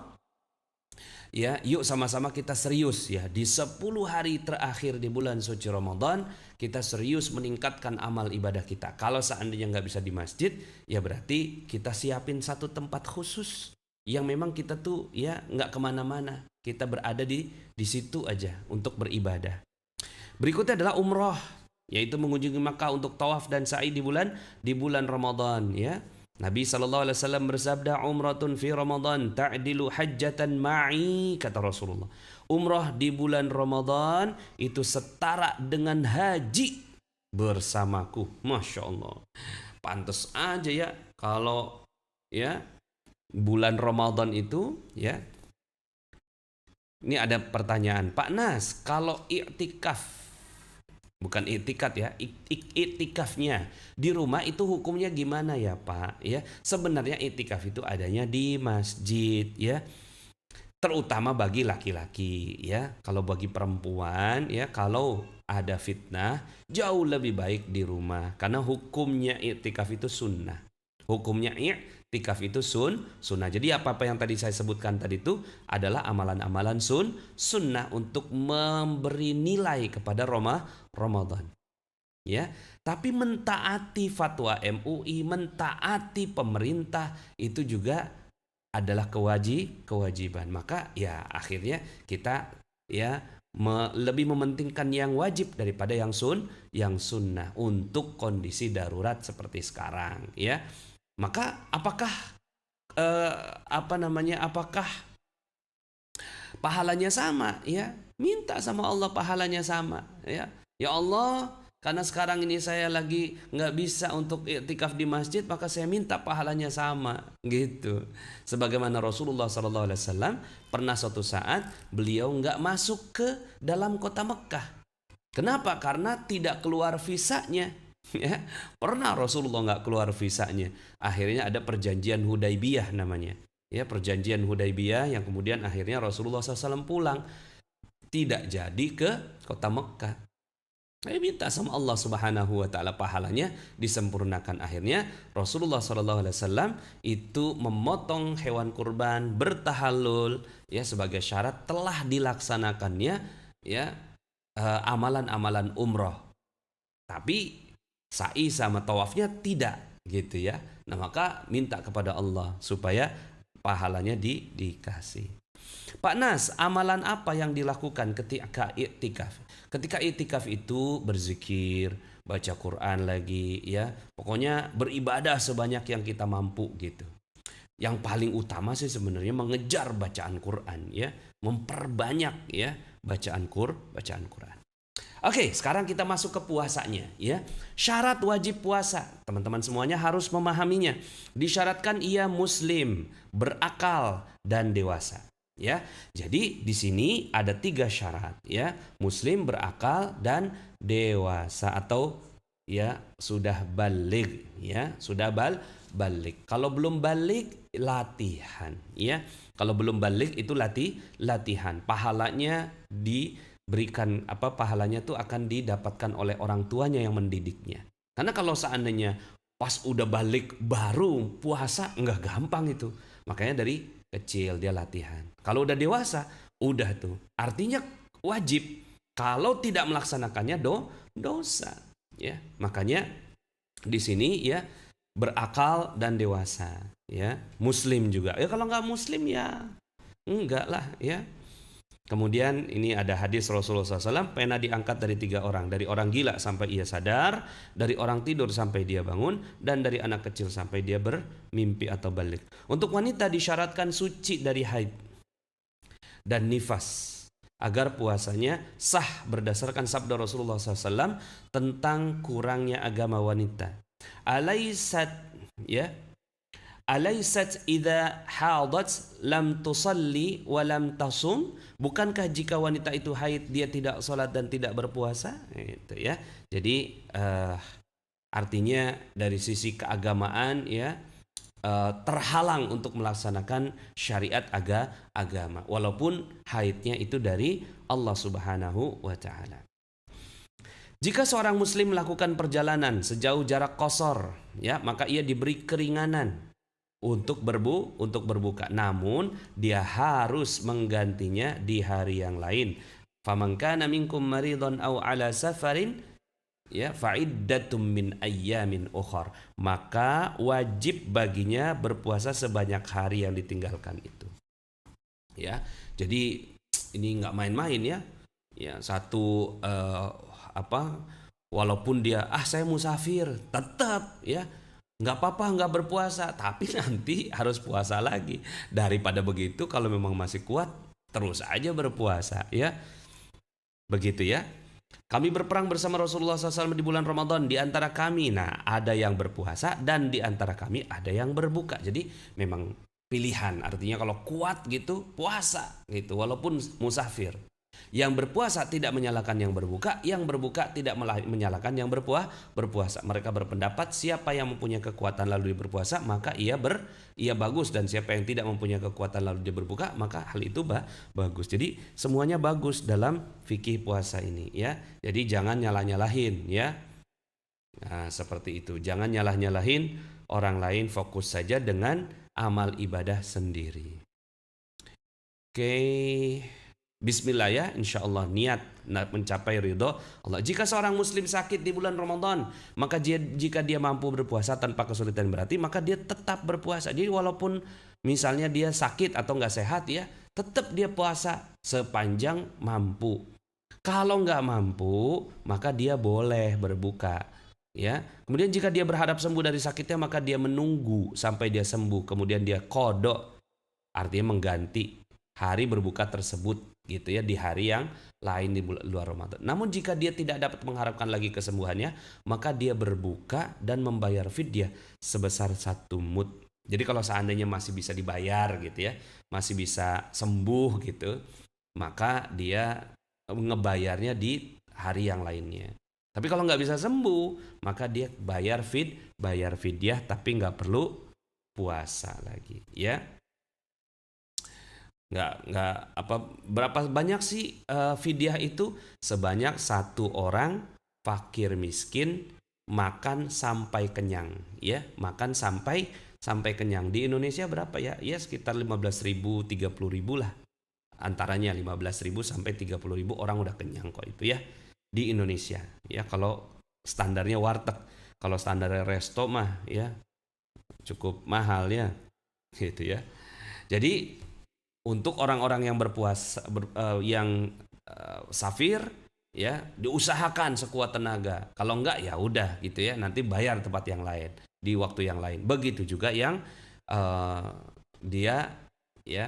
ya, yuk sama-sama kita serius ya di 10 hari terakhir di bulan suci Ramadan kita serius meningkatkan amal ibadah kita. Kalau seandainya nggak bisa di masjid, ya berarti kita siapin satu tempat khusus yang memang kita tuh ya nggak kemana-mana, kita berada di situ aja untuk beribadah. Berikutnya adalah umroh, yaitu mengunjungi Makkah untuk tawaf dan sa'i di bulan Ramadan ya. Nabi SAW bersabda, umratun fi Ramadan ta'dilu hajjatan ma'i, kata Rasulullah. Umrah di bulan Ramadan itu setara dengan haji bersamaku. Masya Allah. Pantes aja ya kalau ya bulan Ramadan itu ya. Ini ada pertanyaan, Pak Nas, kalau i'tikaf, bukan i'tikat ya, i'tikafnya di rumah itu hukumnya gimana ya Pak? Ya, sebenarnya i'tikaf itu adanya di masjid ya. terutama bagi laki-laki ya. Kalau bagi perempuan ya, kalau ada fitnah jauh lebih baik di rumah, karena hukumnya i'tikaf itu sunnah. Hukumnya i'tikaf itu sunnah. Jadi apa-apa yang tadi saya sebutkan tadi itu adalah amalan-amalan sunnah untuk memberi nilai kepada Ramadan. Ya, tapi mentaati fatwa MUI, mentaati pemerintah itu juga adalah kewajiban. Maka ya akhirnya kita ya lebih mementingkan yang wajib daripada yang sunnah untuk kondisi darurat seperti sekarang ya. Maka apakah apakah pahalanya sama ya? Minta sama Allah pahalanya sama ya. Ya Allah, karena sekarang ini saya lagi nggak bisa untuk iktikaf di masjid, maka saya minta pahalanya sama gitu. Sebagaimana Rasulullah SAW pernah suatu saat beliau nggak masuk ke dalam kota Mekah. Kenapa? Karena tidak keluar visanya. Ya, pernah Rasulullah nggak keluar visanya. Akhirnya ada perjanjian Hudaibiyah namanya. Ya, perjanjian Hudaibiyah yang kemudian akhirnya Rasulullah SAW pulang. Tidak jadi ke kota Mekah. Saya minta sama Allah Subhanahu wa taala pahalanya disempurnakan. Akhirnya Rasulullah SAW itu memotong hewan kurban, bertahallul ya, sebagai syarat telah dilaksanakannya ya amalan-amalan umroh. Tapi sa'i sama tawafnya tidak gitu ya. Nah, maka minta kepada Allah supaya pahalanya dikasih. Pak Nas, amalan apa yang dilakukan ketika i'tikaf? Ketika i'tikaf itu berzikir, baca Quran lagi ya. Pokoknya beribadah sebanyak yang kita mampu gitu. Yang paling utama sih sebenarnya mengejar bacaan Quran ya, memperbanyak ya bacaan Quran. Oke, sekarang kita masuk ke puasanya ya. Syarat wajib puasa, teman-teman semuanya harus memahaminya. Disyaratkan ia muslim, berakal dan dewasa. Ya, jadi di sini ada 3 syarat ya, muslim, berakal dan dewasa atau ya sudah baligh ya, sudah baligh. Kalau belum baligh latihan ya. Kalau belum baligh itu latihan. Pahalanya diberikan pahalanya tuh akan didapatkan oleh orang tuanya yang mendidiknya. Karena kalau seandainya pas udah baligh baru puasa enggak gampang itu. Makanya dari kecil dia latihan. Kalau udah dewasa, udah tuh. Artinya wajib. Kalau tidak melaksanakannya dosa. Ya, makanya di sini ya berakal dan dewasa. Ya, muslim juga. Ya kalau nggak muslim ya enggak lah ya. Kemudian ini ada hadis Rasulullah SAW, pena diangkat dari 3 orang. Dari orang gila sampai ia sadar, dari orang tidur sampai dia bangun, dan dari anak kecil sampai dia bermimpi atau balik. Untuk wanita disyaratkan suci dari haid dan nifas agar puasanya sah berdasarkan sabda Rasulullah SAW tentang kurangnya agama wanita. Alaysat idza hadat lam tusalli wa lam tasum? Bukankah jika wanita itu haid dia tidak salat dan tidak berpuasa? Itu ya. Jadi artinya dari sisi keagamaan ya terhalang untuk melaksanakan syariat agama walaupun haidnya itu dari Allah Subhanahu wa taala. Jika seorang muslim melakukan perjalanan sejauh jarak qasar ya, maka ia diberi keringanan untuk berbuka, namun dia harus menggantinya di hari yang lain. Faman kana minkum maridun aw ala safarin ya fa'iddatum min ayyamin ukhar. Maka wajib baginya berpuasa sebanyak hari yang ditinggalkan itu. Ya. Jadi ini enggak main-main ya. Ya, satu walaupun dia saya musafir, tetap ya nggak apa-apa nggak berpuasa, tapi nanti harus puasa lagi. Daripada begitu, kalau memang masih kuat terus aja berpuasa ya, begitu ya. Kami berperang bersama Rasulullah SAW di bulan Ramadan. Di antara kami ada yang berpuasa dan di antara kami ada yang berbuka. Jadi memang pilihan, artinya kalau kuat gitu puasa gitu walaupun musafir. Yang berpuasa tidak menyalahkan yang berbuka tidak menyalahkan yang berpuasa. Mereka berpendapat siapa yang mempunyai kekuatan lalu dia berpuasa, maka ia bagus, dan siapa yang tidak mempunyai kekuatan lalu dia berbuka, maka hal itu bagus. Jadi semuanya bagus dalam fikih puasa ini ya. Jadi jangan nyalah-nyalahin ya. Nah, seperti itu. Jangan nyalah-nyalahin orang lain, fokus saja dengan amal ibadah sendiri. Oke. Bismillah ya, insya Allah niat mencapai ridho Allah. Jika seorang muslim sakit di bulan Ramadan, maka jika dia mampu berpuasa tanpa kesulitan berarti, maka dia tetap berpuasa. Jadi walaupun misalnya dia sakit atau nggak sehat ya, tetap dia puasa sepanjang mampu. Kalau nggak mampu, maka dia boleh berbuka. Ya, kemudian jika dia berharap sembuh dari sakitnya, maka dia menunggu sampai dia sembuh, kemudian dia qadha, artinya mengganti hari berbuka tersebut gitu ya di hari yang lain di luar Ramadan. Namun jika dia tidak dapat mengharapkan lagi kesembuhannya, maka dia berbuka dan membayar fidyah sebesar 1 mud. Jadi kalau seandainya masih bisa dibayar gitu ya, masih bisa sembuh gitu, maka dia ngebayarnya di hari yang lainnya. Tapi kalau nggak bisa sembuh, maka dia bayar fidyah tapi nggak perlu puasa lagi ya. Berapa banyak sih fidyah itu? Sebanyak 1 orang fakir miskin makan sampai kenyang ya, makan sampai kenyang. Di Indonesia berapa ya? Ya sekitar 15.000 30.000 lah. Antaranya 15.000 sampai 30.000 orang udah kenyang kok itu ya di Indonesia. Ya kalau standarnya warteg, kalau standarnya resto mah ya cukup mahal ya gitu ya. Jadi untuk orang-orang yang berpuasa yang safir ya diusahakan sekuat tenaga. Kalau enggak ya udah gitu ya, nanti bayar tempat yang lain di waktu yang lain. Begitu juga yang dia ya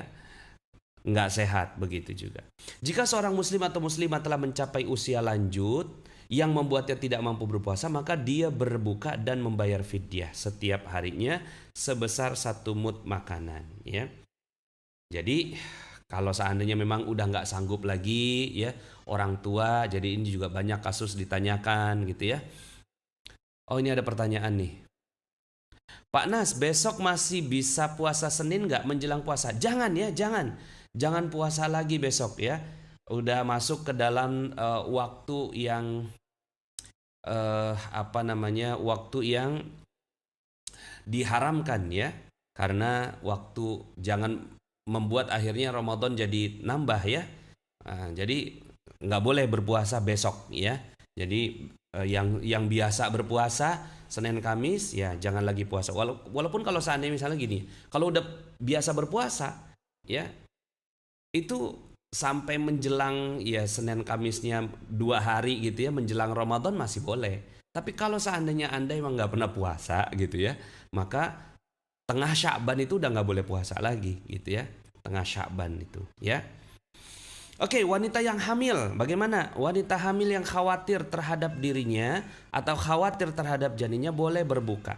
enggak sehat, begitu juga. Jika seorang muslim atau muslimah telah mencapai usia lanjut yang membuatnya tidak mampu berpuasa, maka dia berbuka dan membayar fidyah setiap harinya sebesar 1 mud makanan ya. Jadi kalau seandainya memang udah nggak sanggup lagi ya orang tua, jadi ini juga banyak kasus ditanyakan gitu ya. Oh ini ada pertanyaan nih. Pak Nas, besok masih bisa puasa Senin nggak menjelang puasa? Jangan ya, jangan puasa lagi besok ya. Udah masuk ke dalam waktu yang waktu yang diharamkan ya. Karena waktu jangan membuat akhirnya Ramadan jadi nambah ya. Jadi nggak boleh berpuasa besok ya. Jadi yang biasa berpuasa Senin Kamis ya jangan lagi puasa. Walaupun kalau seandainya misalnya gini, kalau udah biasa berpuasa ya itu sampai menjelang ya Senin Kamisnya 2 hari gitu ya menjelang Ramadan masih boleh. Tapi kalau seandainya Anda emang nggak pernah puasa gitu ya, maka tengah Sya'ban itu udah nggak boleh puasa lagi gitu ya. Tengah Sya'ban itu ya. Oke, wanita yang hamil, bagaimana? Wanita hamil yang khawatir terhadap dirinya atau khawatir terhadap janinnya boleh berbuka.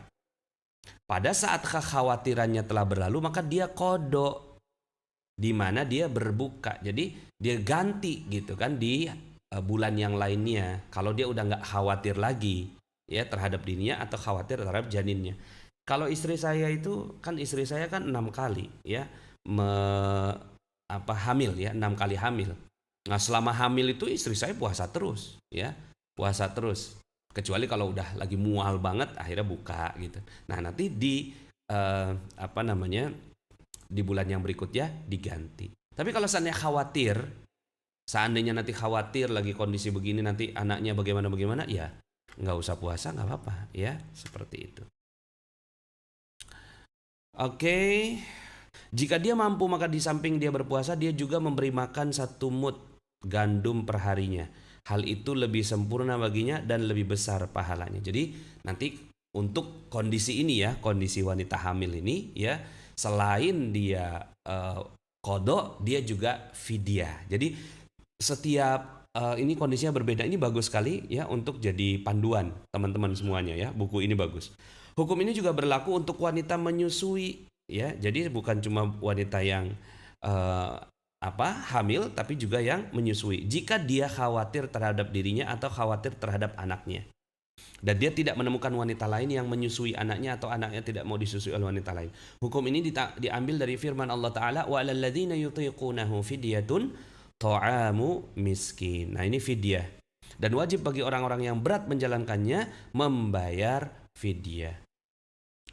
Pada saat kekhawatirannya telah berlalu, maka dia qadha, di mana dia berbuka. Jadi dia ganti gitu kan di bulan yang lainnya. Kalau dia udah nggak khawatir lagi ya terhadap dirinya atau khawatir terhadap janinnya. Kalau istri saya itu kan 6 kali ya hamil ya, 6 kali hamil. Nah selama hamil itu istri saya puasa terus ya, puasa terus. Kecuali kalau udah lagi mual banget akhirnya buka gitu. Nah nanti di di bulan yang berikutnya diganti. Tapi kalau seandainya nanti khawatir lagi kondisi begini nanti anaknya bagaimana ya nggak usah puasa, nggak apa-apa ya, seperti itu. Oke. Jika dia mampu maka di samping dia berpuasa dia juga memberi makan 1 mud gandum perharinya. Hal itu lebih sempurna baginya dan lebih besar pahalanya. Jadi nanti untuk kondisi ini ya, kondisi wanita hamil ini ya, selain dia qadha, dia juga fidyah. Jadi setiap ini kondisinya berbeda. Ini bagus sekali ya untuk jadi panduan teman-teman semuanya ya. Buku ini bagus. Hukum ini juga berlaku untuk wanita menyusui ya. Jadi bukan cuma wanita yang hamil tapi juga yang menyusui. Jika dia khawatir terhadap dirinya atau khawatir terhadap anaknya. Dan dia tidak menemukan wanita lain yang menyusui anaknya atau anaknya tidak mau disusui oleh wanita lain. Hukum ini diambil dari firman Allah Ta'ala, wa 'alal ladzina yutiqunahu fidyatun ta'amu miskin. Nah, ini fidyah. Dan wajib bagi orang-orang yang berat menjalankannya membayar fidyah.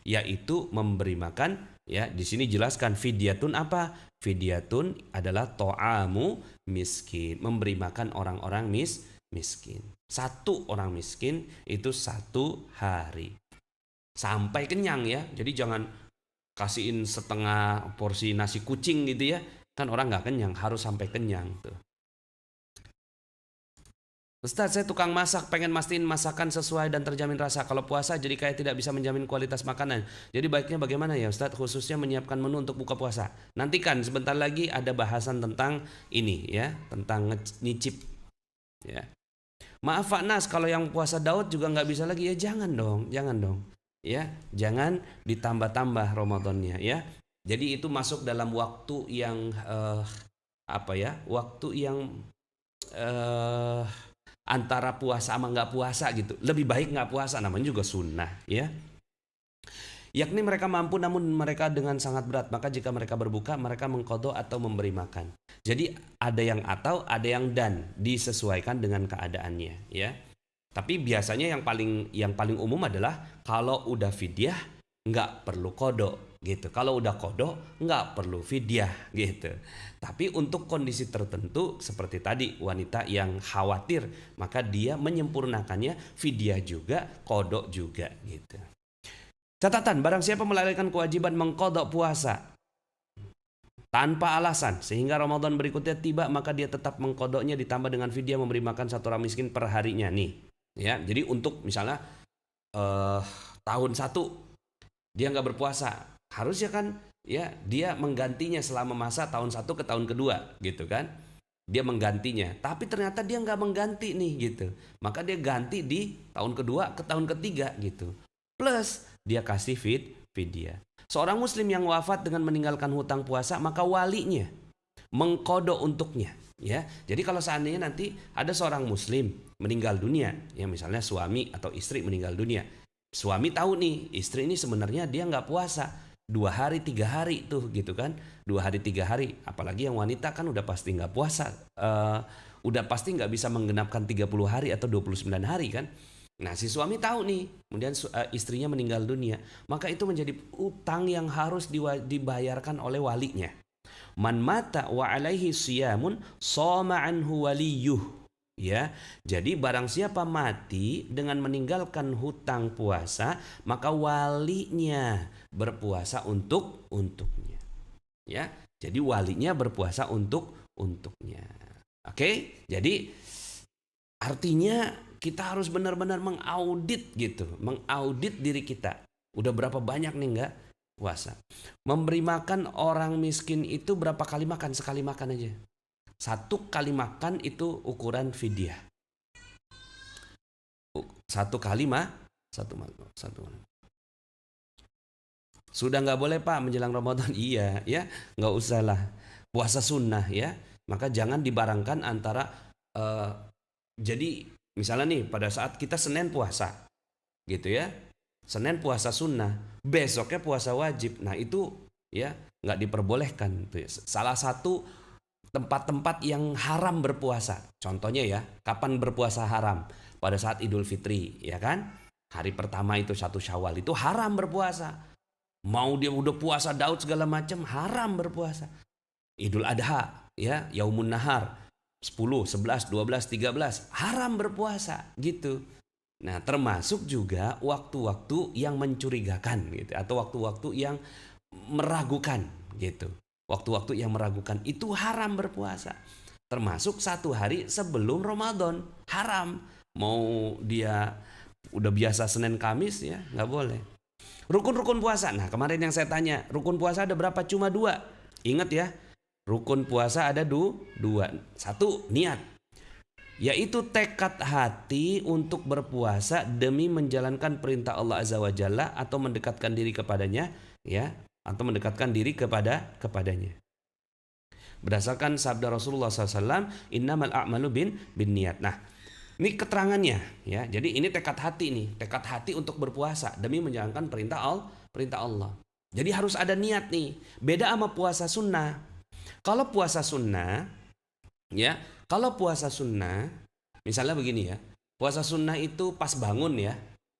Yaitu memberi makan, ya. Di sini jelaskan fidyatun apa? Fidyatun adalah ta'amu miskin, memberi makan orang-orang miskin. Satu orang miskin itu 1 hari sampai kenyang, ya. Jadi jangan kasihin setengah porsi nasi kucing gitu, ya. Kan orang nggak kenyang, harus sampai kenyang tuh. Ustaz, saya tukang masak, pengen mastiin masakan sesuai dan terjamin rasa. Kalau puasa jadi kayak tidak bisa menjamin kualitas makanan. Jadi baiknya bagaimana ya Ustaz, khususnya menyiapkan menu untuk buka puasa. Nantikan sebentar lagi ada bahasan tentang ini, ya, tentang nyicip, ya. Maaf Pak Nas, kalau yang puasa Daud juga nggak bisa lagi, ya jangan dong, ya, jangan ditambah-tambah Ramadannya, ya. Jadi itu masuk dalam waktu yang waktu yang antara puasa sama nggak puasa gitu. Lebih baik nggak puasa, namanya juga sunnah, ya. Yakni mereka mampu namun mereka dengan sangat berat, maka jika mereka berbuka mereka mengqadha atau memberi makan. Jadi ada yang atau ada yang dan, disesuaikan dengan keadaannya, ya. Tapi biasanya yang paling umum adalah kalau udah fidyah nggak perlu qadha gitu. Kalau udah qadha nggak perlu fidyah gitu. Tapi untuk kondisi tertentu seperti tadi wanita yang khawatir, maka dia menyempurnakannya fidyah juga, qadha juga gitu. Catatan, barang siapa melalaikan kewajiban mengqadha puasa tanpa alasan sehingga Ramadan berikutnya tiba, maka dia tetap mengqadhanya ditambah dengan fidyah memberi makan 1 orang miskin per harinya nih. Ya, jadi untuk misalnya tahun 1 dia nggak berpuasa, harusnya kan, ya, dia menggantinya selama masa tahun 1 ke tahun kedua gitu kan. Dia menggantinya, tapi ternyata dia nggak mengganti nih gitu. Maka dia ganti di tahun kedua ke tahun ketiga gitu. Plus dia kasih fidyah. Seorang muslim yang wafat dengan meninggalkan hutang puasa, maka walinya mengqadha untuknya, ya. Jadi kalau seandainya nanti ada seorang muslim meninggal dunia, ya, misalnya suami atau istri meninggal dunia. Suami tahu nih, istri ini sebenarnya dia nggak puasa 2 hari 3 hari tuh gitu kan. 2 hari 3 hari, apalagi yang wanita kan udah pasti nggak puasa, udah pasti nggak bisa menggenapkan 30 hari atau 29 hari kan. Nah, si suami tahu nih, kemudian istrinya meninggal dunia, maka itu menjadi utang yang harus dibayarkan oleh walinya. Man mata wa alaihi siyamun shoma anhu waliyuh, ya. Jadi barang siapa mati dengan meninggalkan hutang puasa, maka walinya berpuasa untuknya, ya. Jadi walinya berpuasa untuknya. Oke? Jadi artinya kita harus benar-benar mengaudit gitu, mengaudit diri kita. Udah berapa banyak nih nggak puasa? Memberi makan orang miskin itu berapa kali makan? Sekali makan aja. 1 kali makan itu ukuran fidyah. 1 kali satu malam. Sudah nggak boleh Pak menjelang Ramadan? Iya, ya, nggak usah lah. Puasa sunnah, ya. Maka jangan dibarangkan antara jadi misalnya nih pada saat kita Senin puasa gitu, ya, Senin puasa sunnah, besoknya puasa wajib. Nah itu, ya, nggak diperbolehkan. Salah satu tempat-tempat yang haram berpuasa, contohnya, ya, kapan berpuasa haram? Pada saat Idul Fitri, ya kan, hari pertama itu 1 Syawal itu haram berpuasa. Mau dia udah puasa Daud segala macam, haram berpuasa. Idul Adha, ya, Yaumun Nahar 10, 11, 12, 13 haram berpuasa gitu. Nah, termasuk juga waktu-waktu yang mencurigakan gitu, atau waktu-waktu yang meragukan gitu. Waktu-waktu yang meragukan itu haram berpuasa. Termasuk 1 hari sebelum Ramadan, haram. Mau dia udah biasa Senin Kamis, ya, nggak boleh. Rukun-rukun puasa. Nah, kemarin yang saya tanya, rukun puasa ada berapa? Cuma 2. Ingat, ya. Rukun puasa ada 2. 1, niat, yaitu tekad hati untuk berpuasa demi menjalankan perintah Allah Azza wa Jalla atau mendekatkan diri kepadanya, ya, atau mendekatkan diri kepadanya. Berdasarkan sabda Rasulullah SAW, innamal a'malu bin niat. Nah, ini keterangannya ya. Jadi ini tekad hati nih, tekad hati untuk berpuasa demi menjalankan perintah Allah. Jadi harus ada niat nih. Beda sama puasa sunnah. Kalau puasa sunnah ya, kalau puasa sunnah misalnya begini ya. Puasa sunnah itu pas bangun ya.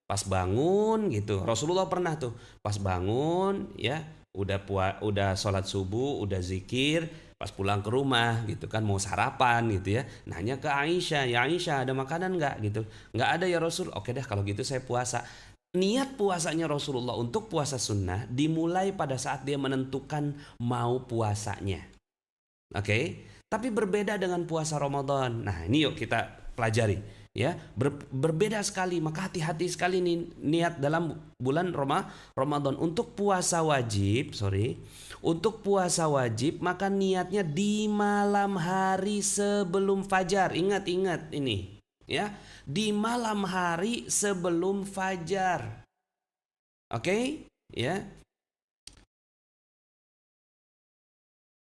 Pas bangun gitu. Rasulullah pernah tuh pas bangun ya, udah sholat subuh, udah zikir, pas pulang ke rumah gitu kan mau sarapan gitu ya, nanya ke Aisyah, ya Aisyah ada makanan nggak gitu, nggak ada ya Rasul, oke deh kalau gitu saya puasa. Niat puasanya Rasulullah untuk puasa sunnah dimulai pada saat dia menentukan mau puasanya, oke. Tapi berbeda dengan puasa Ramadan. Nah ini yuk kita pelajari ya, berbeda sekali, maka hati-hati sekali nih niat dalam bulan Ramadan. Untuk puasa wajib, untuk puasa wajib maka niatnya di malam hari sebelum fajar. Ingat ini ya, di malam hari sebelum fajar. Oke, ya.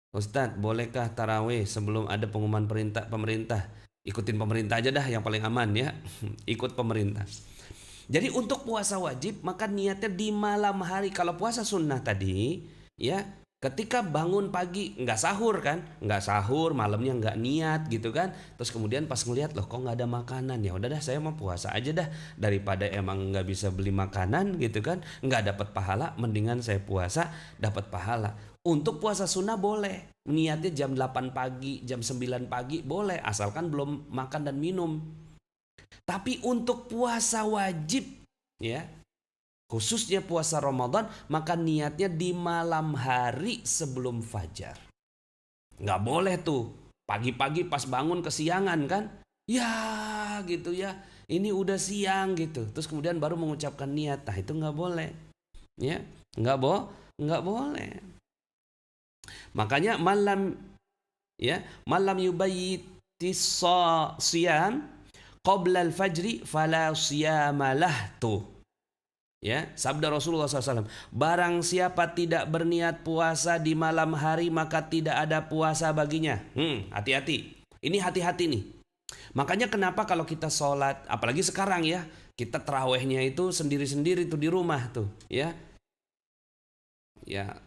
Ustadz, bolehkah tarawih sebelum ada pengumuman pemerintah? Ikutin pemerintah aja dah, yang paling aman ya. Ikut pemerintah. Jadi untuk puasa wajib maka niatnya di malam hari. Kalau puasa sunnah tadi ya, ketika bangun pagi nggak sahur kan, nggak sahur, malamnya nggak niat gitu kan. Terus kemudian pas ngeliat loh kok nggak ada makanan, ya udah dah saya mau puasa aja dah, daripada emang nggak bisa beli makanan gitu kan, nggak dapat pahala, mendingan saya puasa dapat pahala. Untuk puasa sunnah boleh, niatnya jam 8 pagi, jam 9 pagi boleh, asalkan belum makan dan minum. Tapi untuk puasa wajib ya, khususnya puasa Ramadan, maka niatnya di malam hari sebelum fajar. Nggak boleh tuh pagi-pagi pas bangun kesiangan kan, ya gitu ya, ini udah siang gitu, terus kemudian baru mengucapkan niat. Nah itu nggak boleh ya, nggak boleh. Makanya malam yubayyitis siyam qabla al-fajri fala siyamalah tuh. Ya, sabda Rasulullah SAW, barang siapa tidak berniat puasa di malam hari maka tidak ada puasa baginya. Hati-hati. Ini hati-hati nih. Makanya kenapa kalau kita sholat, apalagi sekarang ya, kita terawihnya itu sendiri-sendiri tuh di rumah tuh, ya. Ya,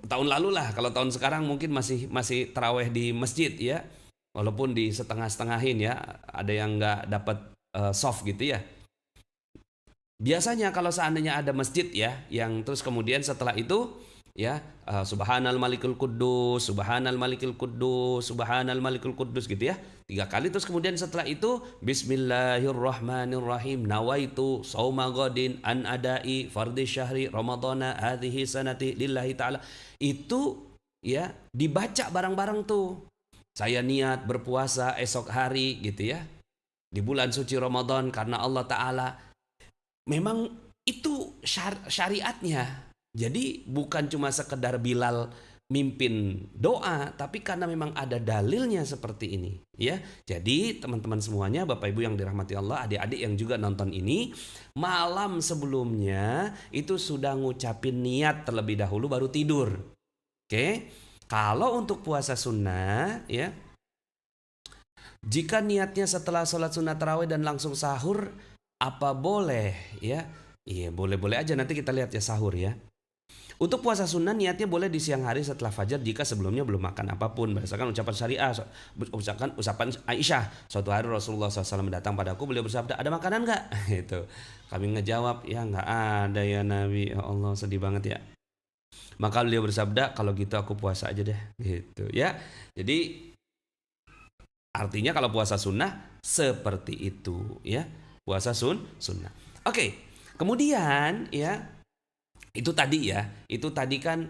tahun lalu lah, kalau tahun sekarang mungkin masih tarawih di masjid ya, walaupun di setengah-setengahin ya, ada yang nggak dapat soft gitu ya. Biasanya kalau seandainya ada masjid ya, yang terus kemudian setelah itu ya, subhanal malikul quddus, subhanal malikul quddus, subhanal malikul quddus gitu ya, 3 kali. Terus kemudian setelah itu bismillahirrahmanirrahim, nawaitu sauma godin an adai fardhi syahri ramadhana hadhihi sanati lillahi ta'ala. Itu ya dibaca bareng-bareng tuh, saya niat berpuasa esok hari gitu ya, di bulan suci Ramadan karena Allah Ta'ala. Memang itu syariatnya. Jadi bukan cuma sekedar Bilal mimpin doa, tapi karena memang ada dalilnya seperti ini ya. Jadi teman-teman semuanya, Bapak Ibu yang dirahmati Allah, adik-adik yang juga nonton ini, malam sebelumnya itu sudah ngucapin niat terlebih dahulu baru tidur. Oke. Kalau untuk puasa sunnah ya, jika niatnya setelah sholat sunnah tarawih dan langsung sahur, apa boleh ya? Iya, boleh-boleh aja, nanti kita lihat ya sahur ya. Untuk puasa sunnah niatnya boleh di siang hari setelah fajar jika sebelumnya belum makan apapun. Berdasarkan ucapan syariah, ucapan Aisyah, suatu hari Rasulullah SAW datang padaku, beliau bersabda, ada makanan nggak? Itu kami ngejawab, ya nggak ada ya Nabi. Ya Allah, sedih banget ya. Maka beliau bersabda, kalau gitu aku puasa aja deh, gitu ya. Jadi artinya kalau puasa sunnah seperti itu ya, puasa sunnah. Oke, kemudian ya, itu tadi kan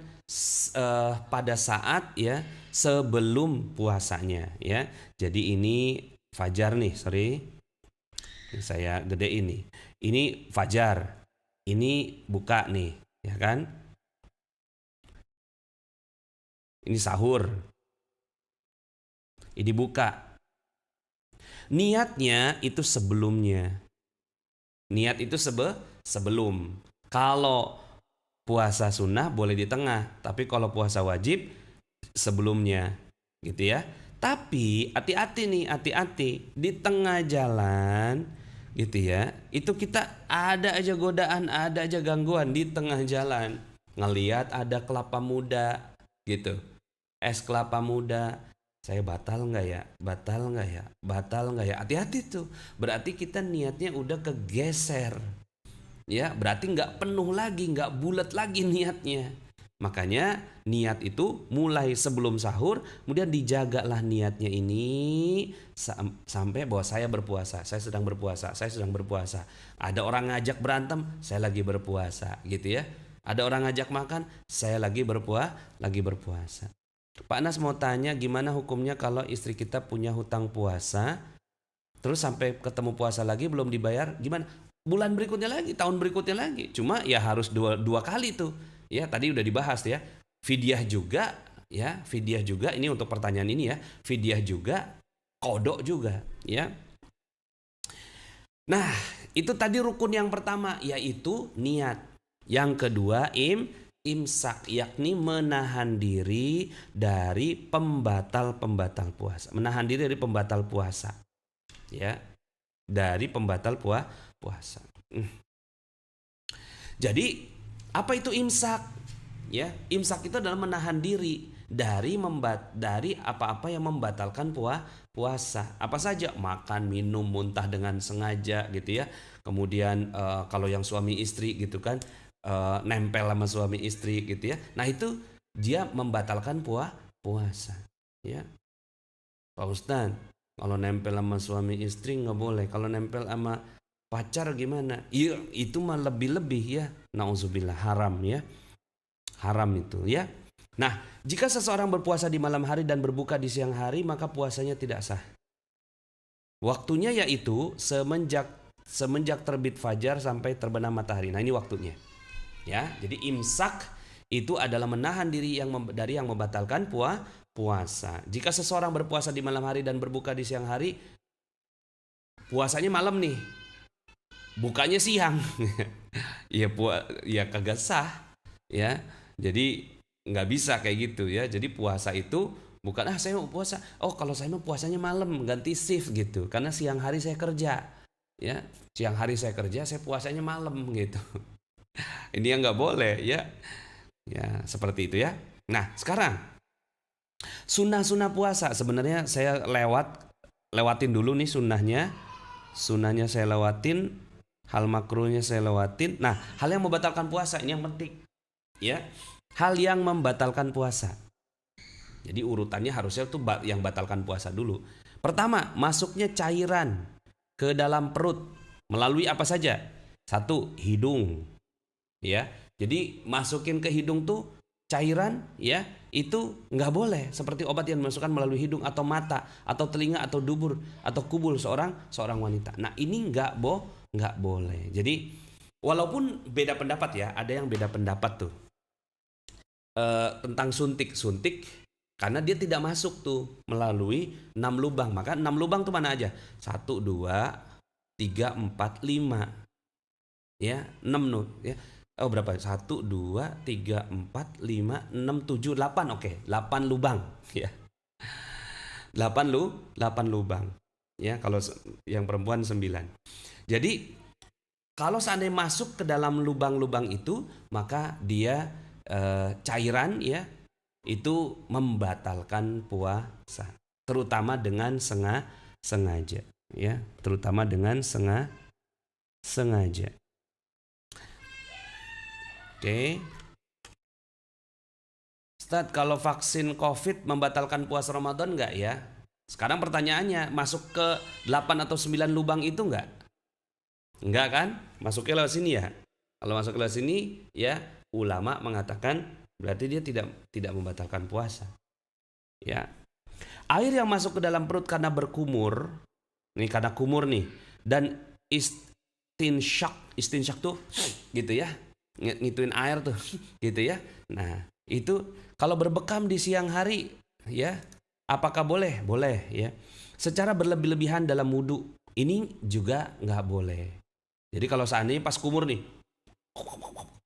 pada saat ya sebelum puasanya ya. Jadi ini fajar nih, saya gede ini fajar, ini buka nih ya kan, ini sahur, ini buka. Niatnya itu sebelumnya, niat itu sebelum. Kalau puasa sunnah boleh di tengah, tapi kalau puasa wajib sebelumnya gitu ya. Tapi hati-hati nih, hati-hati di tengah jalan gitu ya. Itu kita ada aja godaan, ada aja gangguan di tengah jalan. Ngelihat ada kelapa muda gitu. Es kelapa muda. Saya batal nggak ya? Batal nggak ya? Batal nggak ya? Hati-hati tuh. Berarti kita niatnya udah kegeser. Ya, berarti nggak penuh lagi, nggak bulat lagi niatnya. Makanya niat itu mulai sebelum sahur, kemudian dijagalah niatnya ini sampai bahwa saya berpuasa, saya sedang berpuasa, saya sedang berpuasa. Ada orang ngajak berantem, saya lagi berpuasa, gitu ya. Ada orang ngajak makan, saya lagi berpuasa. Pak Nas mau tanya gimana hukumnya kalau istri kita punya hutang puasa, terus sampai ketemu puasa lagi belum dibayar, gimana? Bulan berikutnya lagi, tahun berikutnya lagi. Cuma ya harus dua kali tuh. Ya, tadi udah dibahas ya. Fidyah juga, ya, fidyah juga ini untuk pertanyaan ini ya. Fidyah juga, kodok juga, ya. Nah, itu tadi rukun yang pertama yaitu niat. Yang kedua imsak, yakni menahan diri dari pembatal-pembatal puasa. Menahan diri dari pembatal puasa. Ya. Dari pembatal puasa. Jadi apa itu imsak? Ya, imsak itu adalah menahan diri dari apa-apa yang membatalkan puasa. Apa saja? Makan, minum, muntah dengan sengaja gitu ya. Kemudian kalau yang suami istri gitu kan, nempel sama suami istri gitu ya. Nah, itu dia membatalkan puasa. Ya. Pak Ustadz, kalau nempel sama suami istri nggak boleh. Kalau nempel sama pacar gimana? Iya, itu mah lebih-lebih ya. Nauzubillah, haram ya. Haram itu ya. Nah, jika seseorang berpuasa di malam hari dan berbuka di siang hari, maka puasanya tidak sah. Waktunya yaitu semenjak terbit fajar sampai terbenam matahari. Nah, ini waktunya. Ya, jadi imsak itu adalah menahan diri dari yang membatalkan puasa. Jika seseorang berpuasa di malam hari dan berbuka di siang hari, puasanya malam nih. Bukanya siang. Ya kagak sah ya. Jadi nggak bisa kayak gitu ya. Jadi puasa itu bukan saya mau puasa. Oh, kalau saya mau puasanya malam, ganti shift gitu. Karena siang hari saya kerja. Ya, siang hari saya kerja, saya puasanya malam gitu. Ini yang nggak boleh ya. Ya, seperti itu ya. Nah, sekarang sunnah-sunnah puasa sebenarnya saya lewatin dulu nih sunnahnya. Sunnahnya saya lewatin, hal makruhnya saya lewatin. Nah, hal yang membatalkan puasa ini yang penting. Ya, hal yang membatalkan puasa. Jadi urutannya harusnya tuh yang batalkan puasa dulu. Pertama, masuknya cairan ke dalam perut melalui apa saja? Satu, hidung. Ya, jadi masukin ke hidung tuh cairan ya itu nggak boleh seperti obat yang dimasukkan melalui hidung atau mata atau telinga atau dubur atau kubul seorang wanita. Nah ini nggak boleh. Jadi walaupun beda pendapat ya, ada yang beda pendapat tuh tentang suntik karena dia tidak masuk tuh melalui 6 lubang. Maka 6 lubang tuh mana aja? 1, 2, 3, 4, 5 ya 6 nuh ya. Oh berapa? 1, 2, 3, 4, 5, 6, 7, 8. Oke, 8 lubang ya. 8 lubang. Ya, kalau yang perempuan 9. Jadi kalau seandainya masuk ke dalam lubang-lubang itu, maka dia cairan ya itu membatalkan puasa, terutama dengan sengaja ya, terutama dengan sengaja. Oke. Ustadz, kalau vaksin COVID membatalkan puasa Ramadan enggak ya? Sekarang pertanyaannya, masuk ke 8 atau 9 lubang itu enggak? Enggak kan? Masuknya lewat sini ya. Kalau masuk lewat sini ya, ulama mengatakan berarti dia tidak membatalkan puasa. Ya. Air yang masuk ke dalam perut karena berkumur, nih karena kumur nih, dan istinsyak tuh gitu ya. Ngituin air tuh gitu ya. Nah, itu kalau berbekam di siang hari ya, apakah boleh? Boleh ya. Secara berlebih-lebihan dalam wudhu ini juga nggak boleh. Jadi kalau seandainya pas kumur nih,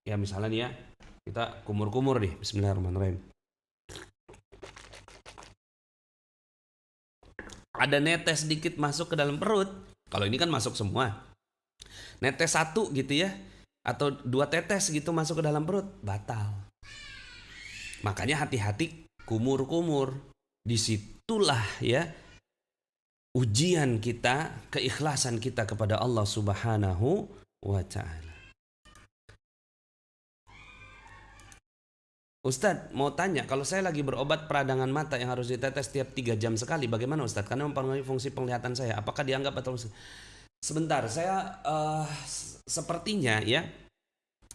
ya misalnya nih ya, kita kumur-kumur nih, bismillahirrahmanirrahim. ada netes sedikit masuk ke dalam perut, kalau ini kan masuk semua. Netes satu gitu ya, atau 2 tetes gitu masuk ke dalam perut, batal. Makanya hati-hati kumur-kumur. Disitulah ya ujian kita, keikhlasan kita kepada Allah Subhanahu wa Ta'ala. Ustadz mau tanya, kalau saya lagi berobat peradangan mata yang harus ditetes setiap 3 jam sekali, bagaimana Ustadz? Karena mempengaruhi fungsi penglihatan saya. Apakah dianggap atau sebentar? Saya sepertinya ya,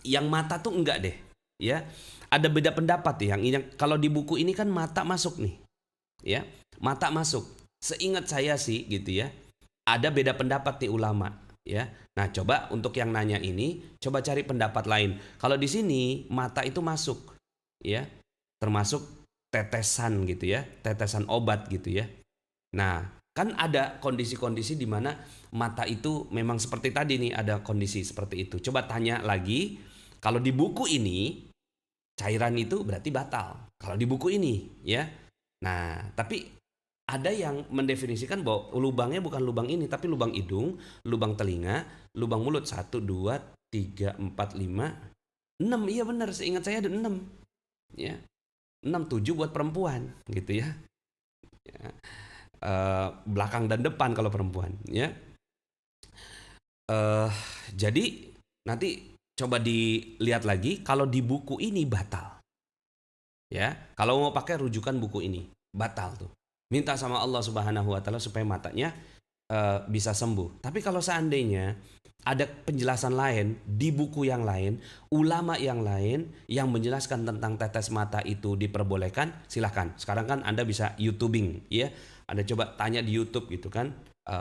yang mata tuh enggak deh, ya. Ada beda pendapat yang kalau di buku ini kan mata masuk nih, ya, mata masuk. Seingat saya sih gitu ya, ada beda pendapat nih ulama, ya. Nah coba untuk yang nanya ini, coba cari pendapat lain. Kalau di sini mata itu masuk, ya, termasuk tetesan gitu ya, tetesan obat gitu ya. Nah kan ada kondisi-kondisi di mana mata itu memang seperti tadi nih, ada kondisi seperti itu. Coba tanya lagi, kalau di buku ini cairan itu berarti batal. Kalau di buku ini ya. Nah, tapi ada yang mendefinisikan bahwa lubangnya bukan lubang ini, tapi lubang hidung, lubang telinga, lubang mulut. 1, 2, 3, 4, 5, 6. Iya benar, seingat saya ada 6. Ya. 6, 7 buat perempuan gitu ya. Ya. Belakang dan depan kalau perempuan ya. Jadi nanti coba dilihat lagi, kalau di buku ini batal. Ya, kalau mau pakai rujukan buku ini, batal tuh. Minta sama Allah Subhanahu wa Ta'ala supaya matanya bisa sembuh. Tapi kalau seandainya ada penjelasan lain di buku yang lain, ulama yang lain yang menjelaskan tentang tetes mata itu diperbolehkan, silahkan. Sekarang kan Anda bisa YouTubing, ya. Anda coba tanya di YouTube gitu kan,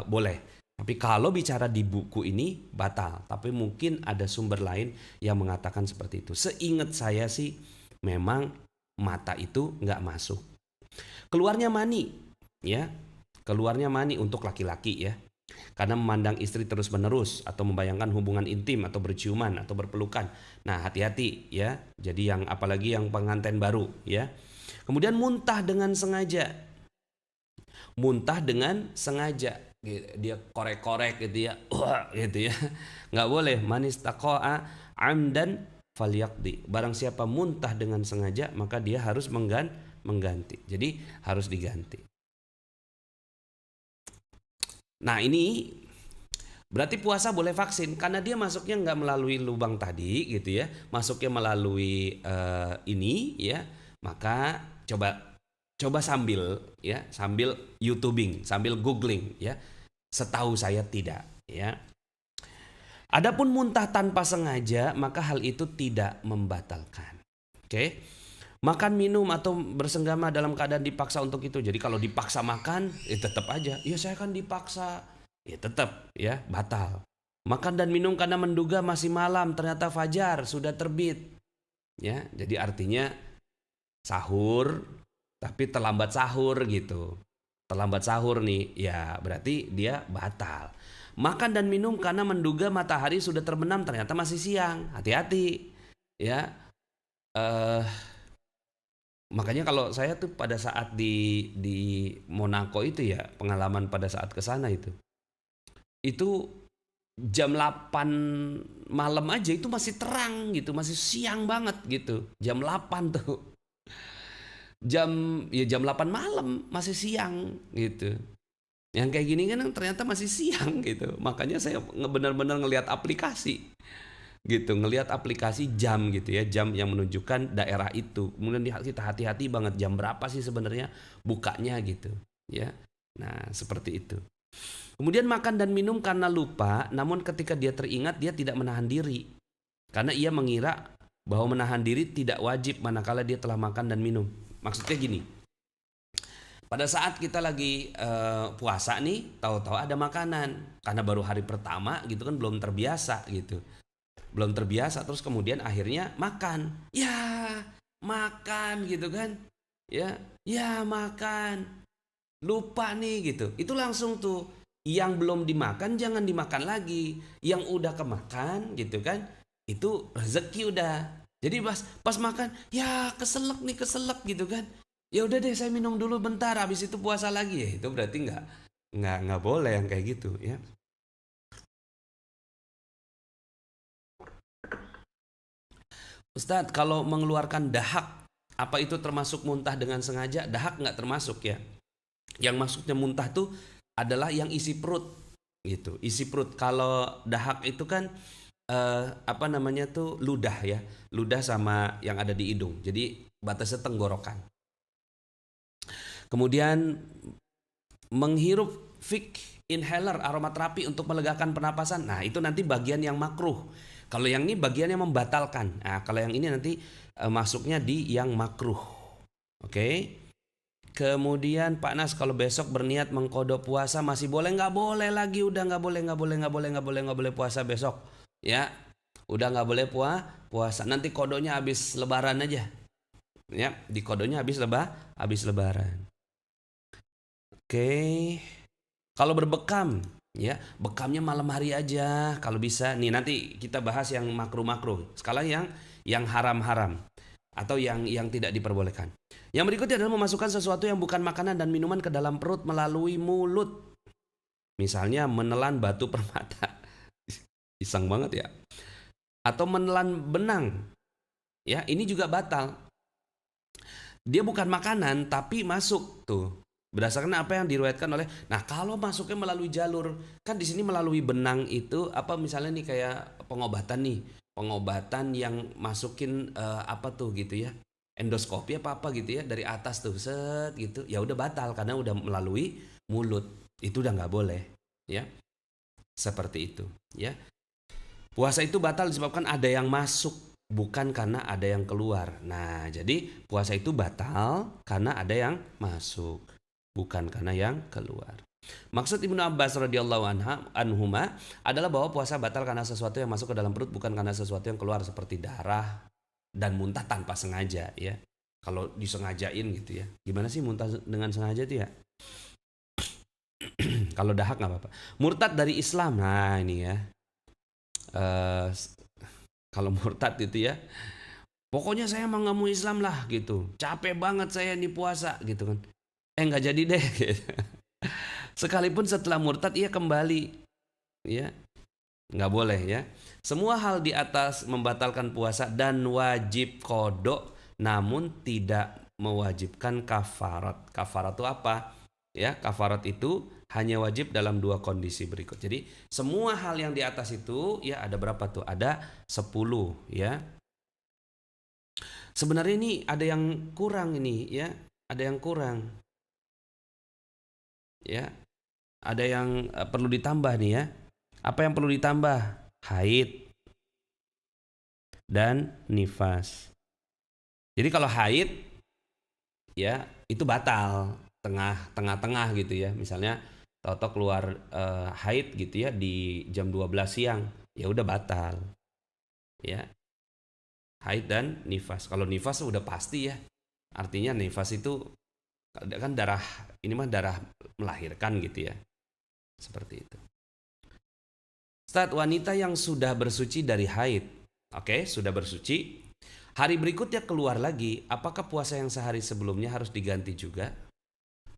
boleh. Tapi kalau bicara di buku ini batal. Tapi mungkin ada sumber lain yang mengatakan seperti itu. Seingat saya sih memang mata itu nggak masuk. Keluarnya mani, ya, keluarnya mani untuk laki-laki ya. Karena memandang istri terus-menerus atau membayangkan hubungan intim atau berciuman atau berpelukan. Nah hati-hati ya. Jadi yang apalagi yang pengantin baru ya. Kemudian muntah dengan sengaja. Muntah dengan sengaja. Dia korek-korek gitu ya, gitu ya, nggak boleh. Manis taqa'a amdan falyaqdi. Barang siapa muntah dengan sengaja maka dia harus mengganti. Jadi harus diganti. Nah ini berarti puasa boleh vaksin karena dia masuknya nggak melalui lubang tadi gitu ya, masuknya melalui ini ya. Maka coba sambil ya, sambil YouTubing, sambil googling ya. Setahu saya tidak ya. Adapun muntah tanpa sengaja maka hal itu tidak membatalkan. Oke. Makan, minum atau bersenggama dalam keadaan dipaksa untuk itu. Jadi kalau dipaksa makan, ya tetap aja. Ya saya kan dipaksa. Ya tetap ya batal. Makan dan minum karena menduga masih malam, ternyata fajar sudah terbit. Ya, jadi artinya sahur tapi terlambat sahur gitu. Terlambat sahur nih, ya berarti dia batal. Makan dan minum karena menduga matahari sudah terbenam, ternyata masih siang. Hati-hati ya. Makanya kalau saya tuh pada saat di Monaco itu ya, pengalaman pada saat ke sana itu jam 8 malam aja itu masih terang gitu, masih siang banget gitu. Jam 8 tuh. Jam 8 malam masih siang gitu. Yang kayak gini kan ternyata masih siang gitu. Makanya saya benar-benar ngelihat aplikasi gitu, ngelihat aplikasi jam gitu ya, jam yang menunjukkan daerah itu. Kemudian kita hati-hati banget jam berapa sih sebenarnya bukanya gitu ya. Nah seperti itu. Kemudian makan dan minum karena lupa, namun ketika dia teringat dia tidak menahan diri karena ia mengira bahwa menahan diri tidak wajib manakala dia telah makan dan minum. Maksudnya gini, pada saat kita lagi puasa nih, tahu-tahu ada makanan karena baru hari pertama gitu kan, belum terbiasa gitu. Belum terbiasa, terus kemudian akhirnya makan. Ya, makan gitu kan. Ya makan. Lupa nih gitu. Itu langsung tuh, yang belum dimakan jangan dimakan lagi. Yang udah kemakan gitu kan, itu rezeki udah. Jadi pas makan, ya keselak nih, keselak gitu kan. Ya udah deh saya minum dulu bentar, habis itu puasa lagi ya. Itu berarti nggak boleh yang kayak gitu ya. Ustadz, kalau mengeluarkan dahak, apa itu termasuk muntah dengan sengaja? Dahak nggak termasuk ya. Yang masuknya muntah tuh adalah yang isi perut gitu, isi perut. Kalau dahak itu kan apa namanya tuh ludah ya, ludah sama yang ada di hidung. Jadi batasnya tenggorokan. Kemudian menghirup fik inhaler aromaterapi untuk melegakan pernapasan. Nah, itu nanti bagian yang makruh. Kalau yang ini bagian yang membatalkan. Nah, kalau yang ini nanti masuknya di yang makruh. Oke. Kemudian Pak Nas, kalau besok berniat mengkodok puasa masih boleh? Nggak boleh lagi, udah nggak boleh, nggak boleh, nggak boleh, nggak boleh, nggak boleh puasa besok. Ya, udah nggak boleh puasa. Nanti kodonya habis Lebaran aja. Ya, di kodonya habis Lebaran. Oke. Kalau berbekam, ya bekamnya malam hari aja kalau bisa. Nih nanti kita bahas yang makruh-makruh. Sekarang yang haram-haram atau yang tidak diperbolehkan. Yang berikutnya adalah memasukkan sesuatu yang bukan makanan dan minuman ke dalam perut melalui mulut. Misalnya menelan batu permata. Iseng banget ya. Atau menelan benang. Ya, ini juga batal. Dia bukan makanan tapi masuk tuh. Berdasarkan apa yang diriwayatkan oleh. Nah, kalau masuknya melalui jalur, kan di sini melalui benang itu apa misalnya nih kayak pengobatan nih. Pengobatan yang masukin apa tuh gitu ya. Endoskopi apa gitu ya dari atas tuh set gitu. Ya udah batal karena udah melalui mulut. Itu udah nggak boleh, ya. Seperti itu, ya. Puasa itu batal disebabkan ada yang masuk, bukan karena ada yang keluar. Nah, jadi puasa itu batal karena ada yang masuk, bukan karena yang keluar. Maksud Ibnu Abbas radhiyallahu anhuma adalah bahwa puasa batal karena sesuatu yang masuk ke dalam perut, bukan karena sesuatu yang keluar seperti darah dan muntah tanpa sengaja, ya. Kalau disengajain gitu ya. Gimana sih muntah dengan sengaja tuh ya? Kalau dahak nggak apa-apa. Murtad dari Islam, nah ini ya. eh Kalau murtad itu ya, pokoknya saya emang nggak mau Islam lah gitu, capek banget saya nih puasa gitu kan, nggak jadi deh gitu. Sekalipun setelah murtad ia kembali, ya nggak boleh ya. Semua hal di atas membatalkan puasa dan wajib kodok, namun tidak mewajibkan kafarat. Kafarat itu apa? Ya, kafarat itu hanya wajib dalam dua kondisi berikut. Jadi semua hal yang di atas itu ya ada berapa tuh? Ada 10 ya. Sebenarnya ini ada yang kurang ini ya, ada yang kurang ya, ada yang perlu ditambah nih ya. Apa yang perlu ditambah? Haid dan nifas. Jadi kalau haid ya itu batal tengah-tengah gitu ya. Misalnya toto keluar haid gitu ya di jam 12 siang, ya udah batal. Ya, haid dan nifas. Kalau nifas udah pasti ya. Artinya nifas itu kan darah, ini mah darah melahirkan gitu ya. Seperti itu. Ustaz, wanita yang sudah bersuci dari haid, oke, sudah bersuci, hari berikutnya keluar lagi, apakah puasa yang sehari sebelumnya harus diganti juga?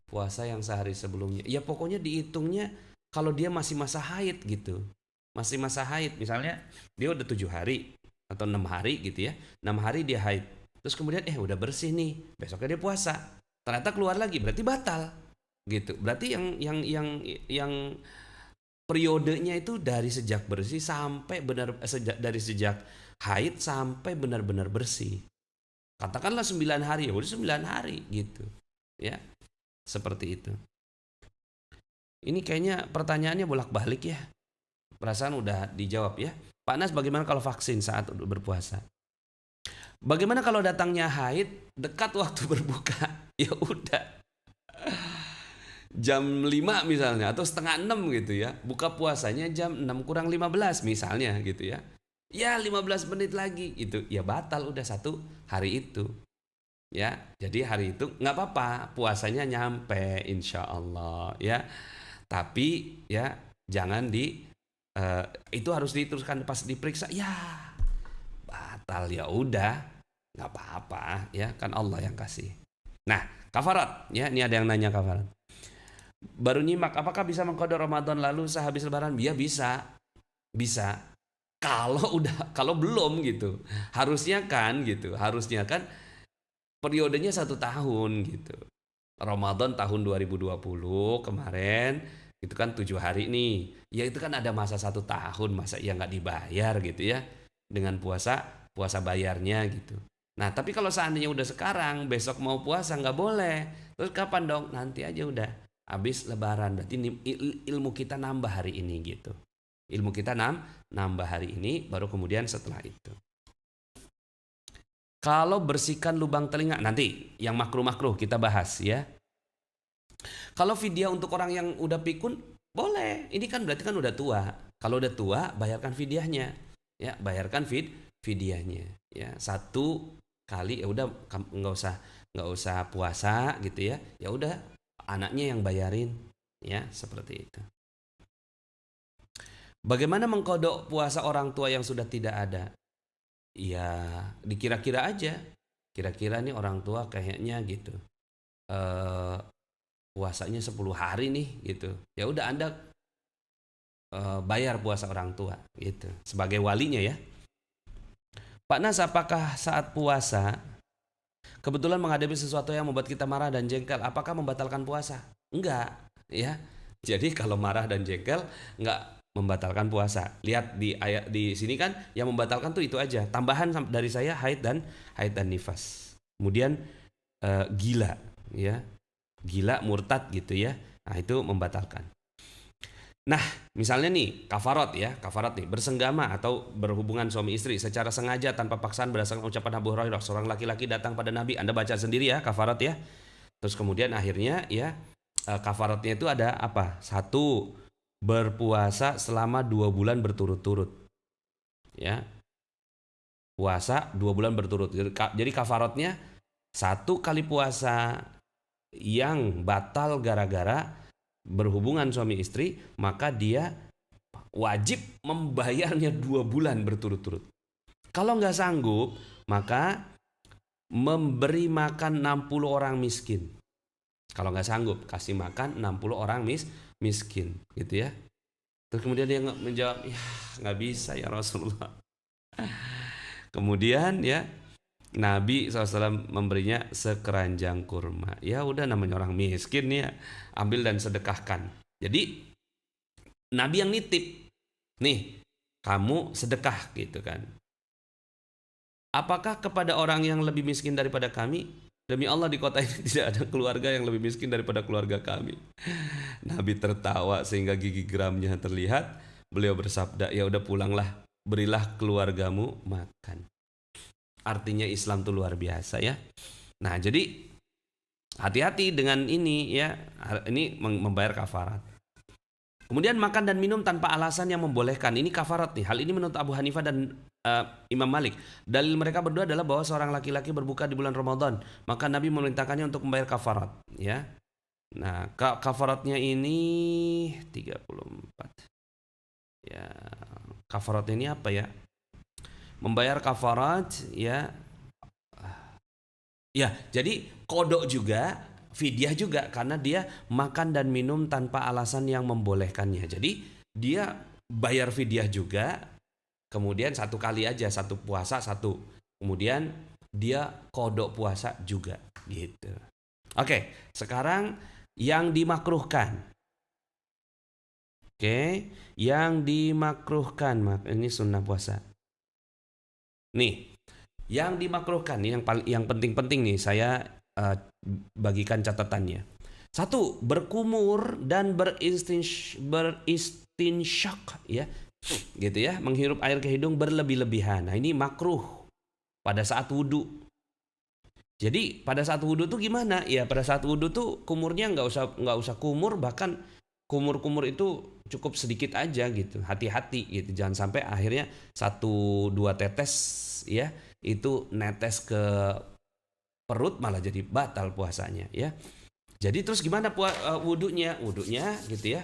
Puasa yang sehari sebelumnya, ya pokoknya dihitungnya kalau dia masih masa haid gitu, masih masa haid, misalnya dia udah 7 hari atau 6 hari gitu ya, 6 hari dia haid, terus kemudian udah bersih nih, besoknya dia puasa, ternyata keluar lagi, berarti batal, gitu, berarti yang periodenya itu dari sejak bersih sampai dari sejak haid sampai benar-benar bersih. Katakanlah 9 hari, ya udah 9 hari gitu. Ya, seperti itu. Ini kayaknya pertanyaannya bolak-balik ya. Perasaan udah dijawab ya. Pak Nas, bagaimana kalau vaksin saat berpuasa? Bagaimana kalau datangnya haid dekat waktu berbuka? Ya udah, jam 5 misalnya atau setengah 6 gitu ya. Buka puasanya jam 6 kurang 15 misalnya gitu ya. Ya 15 menit lagi gitu. Ya batal udah 1 hari itu. Ya, jadi hari itu nggak apa-apa, puasanya nyampe insya Allah ya. Tapi ya jangan itu harus diteruskan pas diperiksa. Ya batal ya udah, nggak apa-apa ya, kan Allah yang kasih. Nah, kafarat ya, ini ada yang nanya kafarat. Baru nyimak, apakah bisa mengqada Ramadan lalu sehabis lebaran? Ya bisa. Bisa. Kalau belum gitu. Harusnya kan gitu. Harusnya kan periodenya 1 tahun gitu. Ramadan tahun 2020 kemarin itu kan 7 hari nih, ya itu kan ada masa 1 tahun, masa ya nggak dibayar gitu ya, dengan puasa puasa bayarnya gitu. Nah tapi kalau seandainya udah sekarang besok mau puasa nggak boleh, terus kapan dong? Nanti aja udah habis lebaran, berarti ilmu kita nambah hari ini gitu, ilmu kita nambah hari ini, baru kemudian setelah itu kalau bersihkan lubang telinga, nanti yang makruh-makruh kita bahas ya. Kalau vidya untuk orang yang udah pikun boleh. Ini kan berarti kan udah tua. Kalau udah tua bayarkan fidyahnya. Ya, bayarkan fidyahnya. Ya, 1 kali ya udah nggak usah puasa gitu ya. Ya udah anaknya yang bayarin ya, seperti itu. Bagaimana mengkodok puasa orang tua yang sudah tidak ada? Ya, dikira-kira aja. Kira-kira nih orang tua kayaknya gitu. Eh puasanya 10 hari nih gitu. Ya udah Anda bayar puasa orang tua gitu sebagai walinya ya. Pak Nas, apakah saat puasa kebetulan menghadapi sesuatu yang membuat kita marah dan jengkel, apakah membatalkan puasa? Enggak, ya. Jadi kalau marah dan jengkel enggak membatalkan puasa. Lihat di ayat di sini kan yang membatalkan tuh itu aja. Tambahan dari saya haid dan nifas. Kemudian gila ya. Gila, murtad gitu ya. Nah, itu membatalkan. Nah, misalnya nih, kafarat nih, bersenggama atau berhubungan suami istri secara sengaja tanpa paksaan berdasarkan ucapan Abu Hurairah, seorang laki-laki datang pada Nabi, Anda baca sendiri ya, kafarat ya. Terus kemudian akhirnya ya, kafaratnya itu ada apa? 1, berpuasa selama 2 bulan berturut-turut. Ya, puasa 2 bulan berturut. Jadi kafaratnya 1 kali puasa yang batal gara-gara berhubungan suami istri, maka dia wajib membayarnya 2 bulan berturut-turut. Kalau nggak sanggup, maka memberi makan 60 orang miskin. Kalau nggak sanggup, kasih makan 60 orang miskin, gitu ya. Terus kemudian dia menjawab, ya nggak bisa ya Rasulullah. Kemudian ya Nabi SAW memberinya sekeranjang kurma. Ya udah namanya orang miskin ya, ambil dan sedekahkan. Jadi Nabi yang nitip, nih kamu sedekah gitu kan. Apakah kepada orang yang lebih miskin daripada kami? Demi Allah di kota ini tidak ada keluarga yang lebih miskin daripada keluarga kami. Nabi tertawa sehingga gigi geramnya terlihat. Beliau bersabda, ya udah pulanglah, berilah keluargamu makan. Artinya Islam itu luar biasa ya. Nah jadi hati-hati dengan ini ya, ini membayar kafarat. Kemudian makan dan minum tanpa alasan yang membolehkan, ini kafarat nih. Hal ini menurut Abu Hanifah dan Imam Malik. Dalil mereka berdua adalah bahwa seorang laki-laki berbuka di bulan Ramadan, maka Nabi memerintahkannya untuk membayar kafarat ya. Nah kafaratnya ini 34 ya. Kafaratnya ini apa ya? Membayar kafarat ya. Ya, jadi kodok juga, fidyah juga karena dia makan dan minum tanpa alasan yang membolehkannya. Jadi dia bayar fidyah juga, kemudian 1 kali aja, 1 puasa 1. Kemudian dia kodok puasa juga gitu. Oke, sekarang yang dimakruhkan. Oke, yang dimakruhkan, ini sunnah puasa. Nih, yang dimakruhkan yang penting-penting nih saya bagikan catatannya. 1, berkumur dan beristinsyak ya. Gitu ya, menghirup air ke hidung berlebih-lebihan. Nah, ini makruh pada saat wudhu. Jadi pada saat wudhu tuh gimana? Ya pada saat wudhu tuh kumurnya nggak usah kumur, bahkan kumur-kumur itu cukup sedikit aja gitu. Hati-hati gitu. Jangan sampai akhirnya 1-2 tetes ya itu netes ke perut malah jadi batal puasanya ya. Jadi terus gimana wudhunya? Wudhunya gitu ya.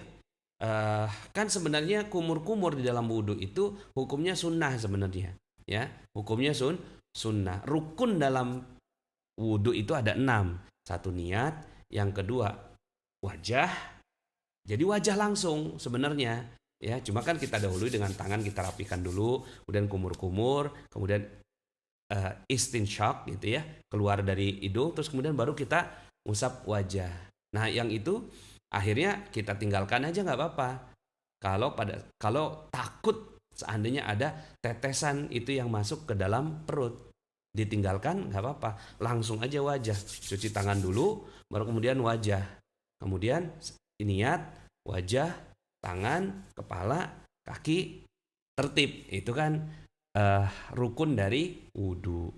Kan sebenarnya kumur-kumur di dalam wudhu itu hukumnya sunnah sebenarnya ya. Hukumnya sunnah. Rukun dalam wudhu itu ada 6. 1 niat, yang kedua wajah, Jadi wajah langsung sebenarnya. Ya, cuma kan kita dahului dengan tangan kita rapikan dulu, kemudian kumur-kumur, kemudian istinsyak gitu ya, keluar dari hidung, terus kemudian baru kita usap wajah. Nah, yang itu akhirnya kita tinggalkan aja nggak apa-apa. Kalau takut seandainya ada tetesan itu yang masuk ke dalam perut, ditinggalkan nggak apa-apa, langsung aja wajah, cuci tangan dulu, baru kemudian wajah, kemudian niat wajah, tangan, kepala, kaki tertib, itu kan rukun dari wudhu.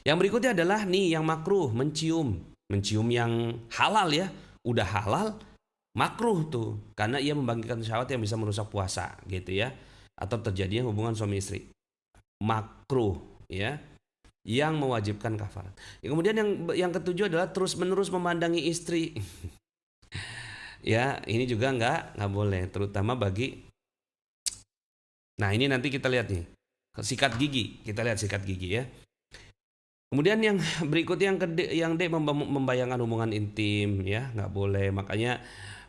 Yang berikutnya adalah nih yang makruh, mencium yang halal ya, udah halal makruh tuh, karena ia membangkitkan syahwat yang bisa merusak puasa gitu ya, atau terjadinya hubungan suami istri, makruh ya, yang mewajibkan kafarat. Ya, kemudian yang ketujuh adalah terus menerus memandangi istri. Ya, ini juga nggak boleh, terutama bagi. Nah, ini nanti kita lihat nih, sikat gigi, kita lihat sikat gigi ya. Kemudian yang berikutnya yang D membayangkan hubungan intim ya, nggak boleh. Makanya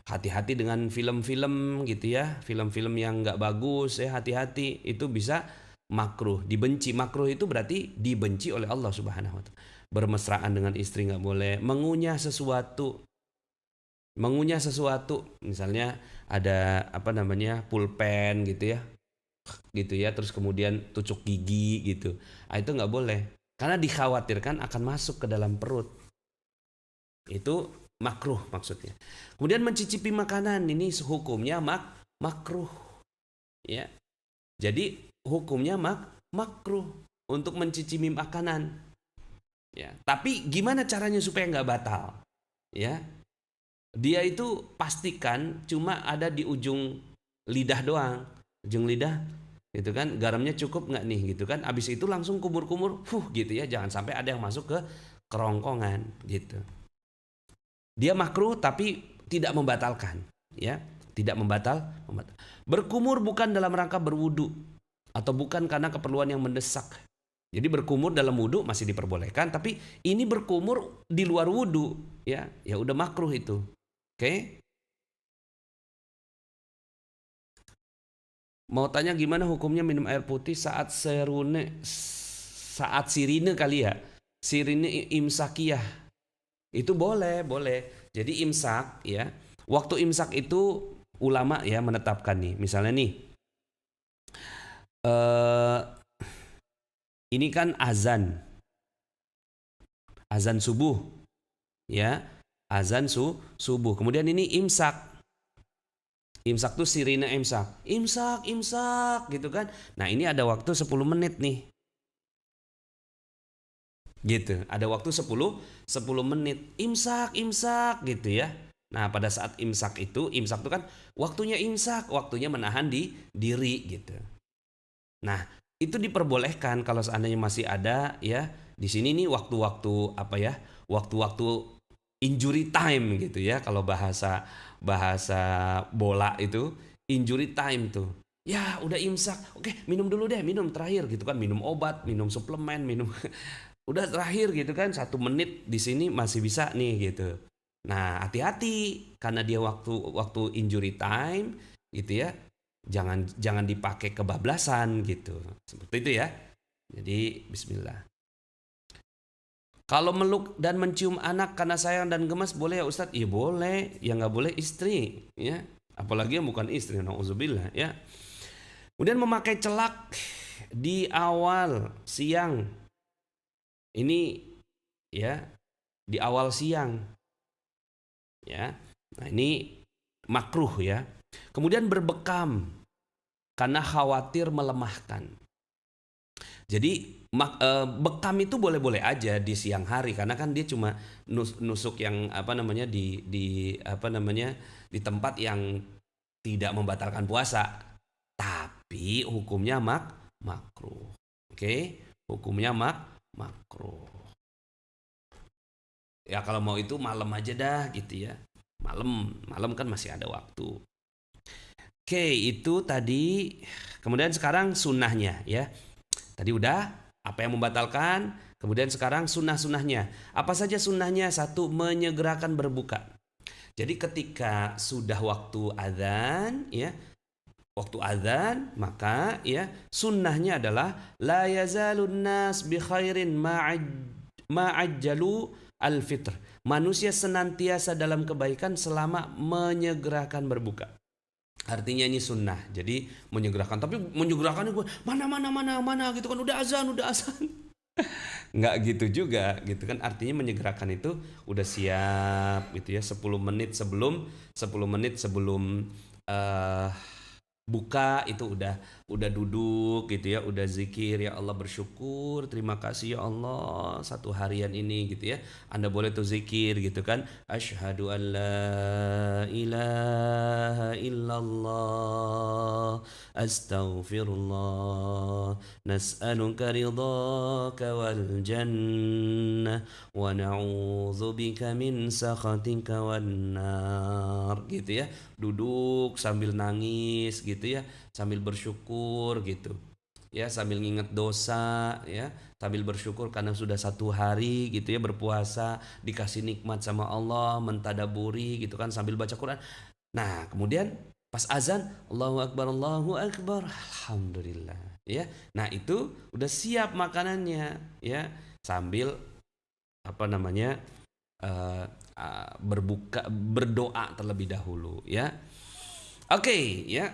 hati-hati dengan film-film gitu ya, film-film yang nggak bagus ya, hati-hati, itu bisa makruh, dibenci. Makruh itu berarti dibenci oleh Allah Subhanahu wa taala. Bermesraan dengan istri nggak boleh, mengunyah sesuatu, misalnya ada apa namanya pulpen gitu ya, terus kemudian tusuk gigi gitu, itu nggak boleh, karena dikhawatirkan akan masuk ke dalam perut, itu makruh maksudnya. Kemudian mencicipi makanan, ini hukumnya makruh ya, jadi hukumnya makruh untuk mencicipi makanan ya. Tapi gimana caranya supaya nggak batal ya? Dia itu pastikan cuma ada di ujung lidah doang, ujung lidah gitu kan, garamnya cukup nggak nih gitu kan, abis itu langsung kumur-kumur gitu ya, jangan sampai ada yang masuk ke kerongkongan gitu. Dia makruh tapi tidak membatalkan ya, tidak membatal. Berkumur bukan dalam rangka berwudu atau bukan karena keperluan yang mendesak. Jadi berkumur dalam wudu masih diperbolehkan, tapi ini berkumur di luar wudu ya udah makruh itu. Oke. Mau tanya gimana hukumnya minum air putih saat sirine kali ya? Sirine imsakiyah. Itu boleh. Jadi imsak ya. Waktu imsak itu ulama ya menetapkan nih. Misalnya nih, ini kan azan subuh ya, azan subuh. Kemudian ini imsak. Imsak tuh sirine imsak gitu kan. Nah, ini ada waktu 10 menit nih. Gitu. Ada waktu 10 menit. Imsak gitu ya. Nah, pada saat imsak itu kan waktunya imsak, waktunya menahan diri gitu. Nah, itu diperbolehkan kalau seandainya masih ada ya. Di sini nih waktu-waktu apa ya? Waktu-waktu injury time gitu ya, kalau bahasa bola itu injury time tuh. Ya udah imsak, oke minum dulu deh, minum terakhir gitu kan, minum obat, minum suplemen, minum udah terakhir gitu kan, 1 menit di sini masih bisa nih gitu. Nah, hati-hati karena dia waktu injury time gitu ya, jangan dipakai kebablasan gitu, seperti itu ya. Jadi Bismillah. Kalau meluk dan mencium anak karena sayang dan gemas boleh ya Ustadz? Iya boleh, ya nggak boleh istri, ya. Apalagi yang bukan istri, na'udzubillah, ya. Kemudian memakai celak di awal siang, ini ya di awal siang, ya. Nah ini makruh ya. Kemudian berbekam karena khawatir melemahkan. Jadi bekam itu boleh-boleh aja di siang hari karena kan dia cuma nusuk yang apa namanya di apa namanya di tempat yang tidak membatalkan puasa, tapi hukumnya makruh. Oke, hukumnya makruh. Ya kalau mau itu malam aja dah gitu ya. Malam kan masih ada waktu. Oke, itu tadi. Kemudian sekarang sunnahnya ya. Tadi udah apa yang membatalkan, kemudian sekarang sunnah-sunnahnya. Apa saja sunnahnya? 1, menyegerakan berbuka. Jadi ketika sudah waktu azan ya, waktu azan maka ya sunnahnya adalah la yazalun nas bi khairin ma'ajjalu al-fitr. Manusia senantiasa dalam kebaikan selama menyegerakan berbuka. Artinya ini sunnah. Jadi menyegerakan, tapi menyegerakan gue mana gitu kan, udah azan. Nggak gitu juga gitu kan, artinya menyegerakan itu udah siap gitu ya, 10 menit sebelum eh, buka itu udah duduk gitu ya, udah zikir, ya Allah bersyukur, terima kasih ya Allah satu harian ini gitu ya. Anda boleh tuh zikir gitu kan, asyhadu an la ilaha illallah, astaghfirullah, nas'aluka ridhaka wal jannah wa na'udzubika min sakhatika wan nar gitu ya. Duduk sambil nangis gitu ya, sambil bersyukur gitu ya, sambil nginget dosa ya, sambil bersyukur karena sudah satu hari gitu ya berpuasa, dikasih nikmat sama Allah, mentadaburi gitu kan sambil baca Quran. Nah kemudian pas azan Allahu Akbar, Alhamdulillah ya. Nah itu udah siap makanannya ya, sambil apa namanya, eh, berdoa terlebih dahulu ya. Oke ya.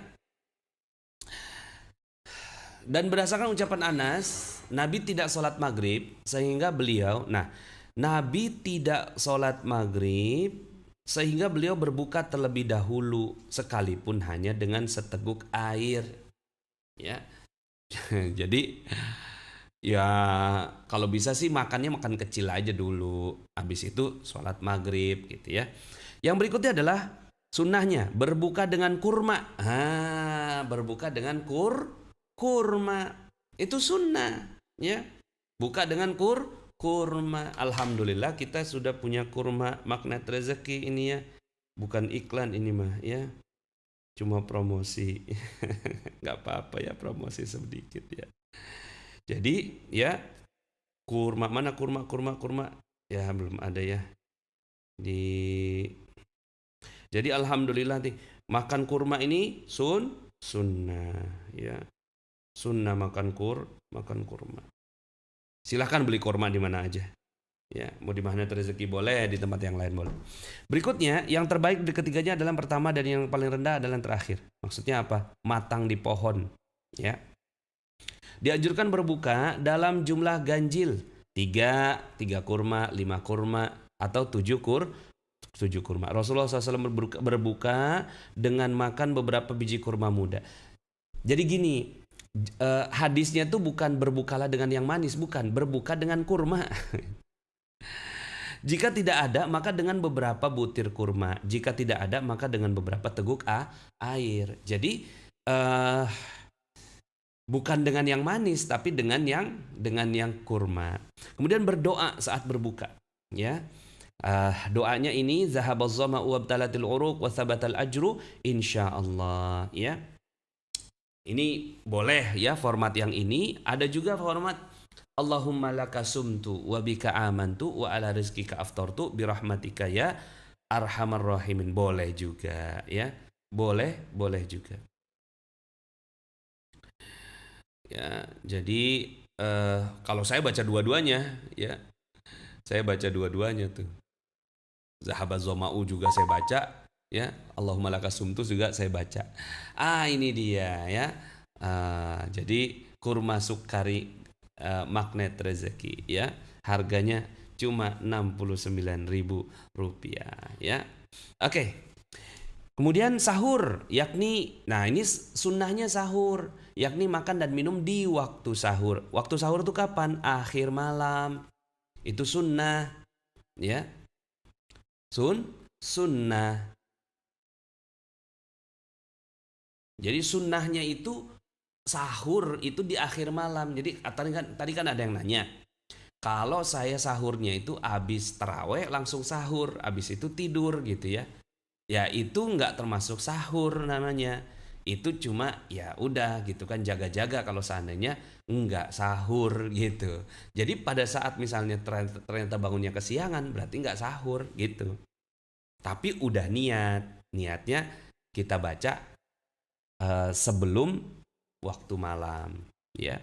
Dan berdasarkan ucapan Anas, Nabi tidak sholat maghrib sehingga beliau, nah Nabi tidak sholat maghrib sehingga beliau berbuka terlebih dahulu sekalipun hanya dengan seteguk air ya. Jadi ya kalau bisa sih makan kecil aja dulu, habis itu sholat maghrib gitu ya. Yang berikutnya adalah sunnahnya berbuka dengan kurma. Berbuka dengan kurma itu sunnah ya. Buka dengan kurma. Alhamdulillah kita sudah punya kurma magnet rezeki ini ya. Bukan iklan ini mah ya, cuma promosi. Nggak apa-apa ya, promosi sedikit ya. Jadi ya kurma, mana kurma ya, belum ada ya di. Jadi alhamdulillah nih, makan kurma ini sunnah ya. Sunnah makan kurma. Silahkan beli kurma di mana aja. Ya, mau di mana rezeki boleh, di tempat yang lain boleh. Berikutnya, yang terbaik di ketiganya adalah yang pertama dan yang paling rendah adalah yang terakhir. Maksudnya apa? Matang di pohon. Ya. Dianjurkan berbuka dalam jumlah ganjil. 3 kurma, 5 kurma, atau 7 kurma. Rasulullah SAW berbuka dengan makan beberapa biji kurma muda. Jadi gini, hadisnya tuh bukan berbukalah dengan yang manis, bukan, berbuka dengan kurma. Jika tidak ada maka dengan beberapa butir kurma, jika tidak ada maka dengan beberapa teguk air. Jadi bukan dengan yang manis tapi dengan yang kurma. Kemudian berdoa saat berbuka ya. Doanya ini zahabaz zama'u wabtalatil uruq wa thabatal ajru insyaallah ya. Ini boleh ya format yang ini. Ada juga format Allahumma laka sumtu wa bika amantu wa ala rizkika aftartu birahmatika ya arhamar rahimin. Boleh juga ya. Boleh juga. Ya, jadi kalau saya baca dua-duanya ya. Saya baca dua-duanya tuh. Zahabaz zama'u juga saya baca ya, Allahumma laka sumtu juga saya baca. Ini dia ya. Jadi kurma sukari magnet rezeki ya, harganya cuma Rp69.000 ya. Oke. Kemudian sahur, yakni, nah ini sunnahnya sahur, yakni makan dan minum di waktu sahur. Waktu sahur itu kapan? Akhir malam. Itu sunnah ya. Sunnah. Jadi sunnahnya itu sahur itu di akhir malam. Jadi tadi kan ada yang nanya, kalau saya sahurnya itu habis taraweh langsung sahur, habis itu tidur gitu ya. Ya itu nggak termasuk sahur namanya. Itu cuma ya udah gitu kan, jaga-jaga kalau seandainya nggak sahur gitu. Jadi pada saat misalnya ternyata bangunnya kesiangan berarti nggak sahur gitu. Tapi udah niatnya kita baca sebelum waktu malam, ya.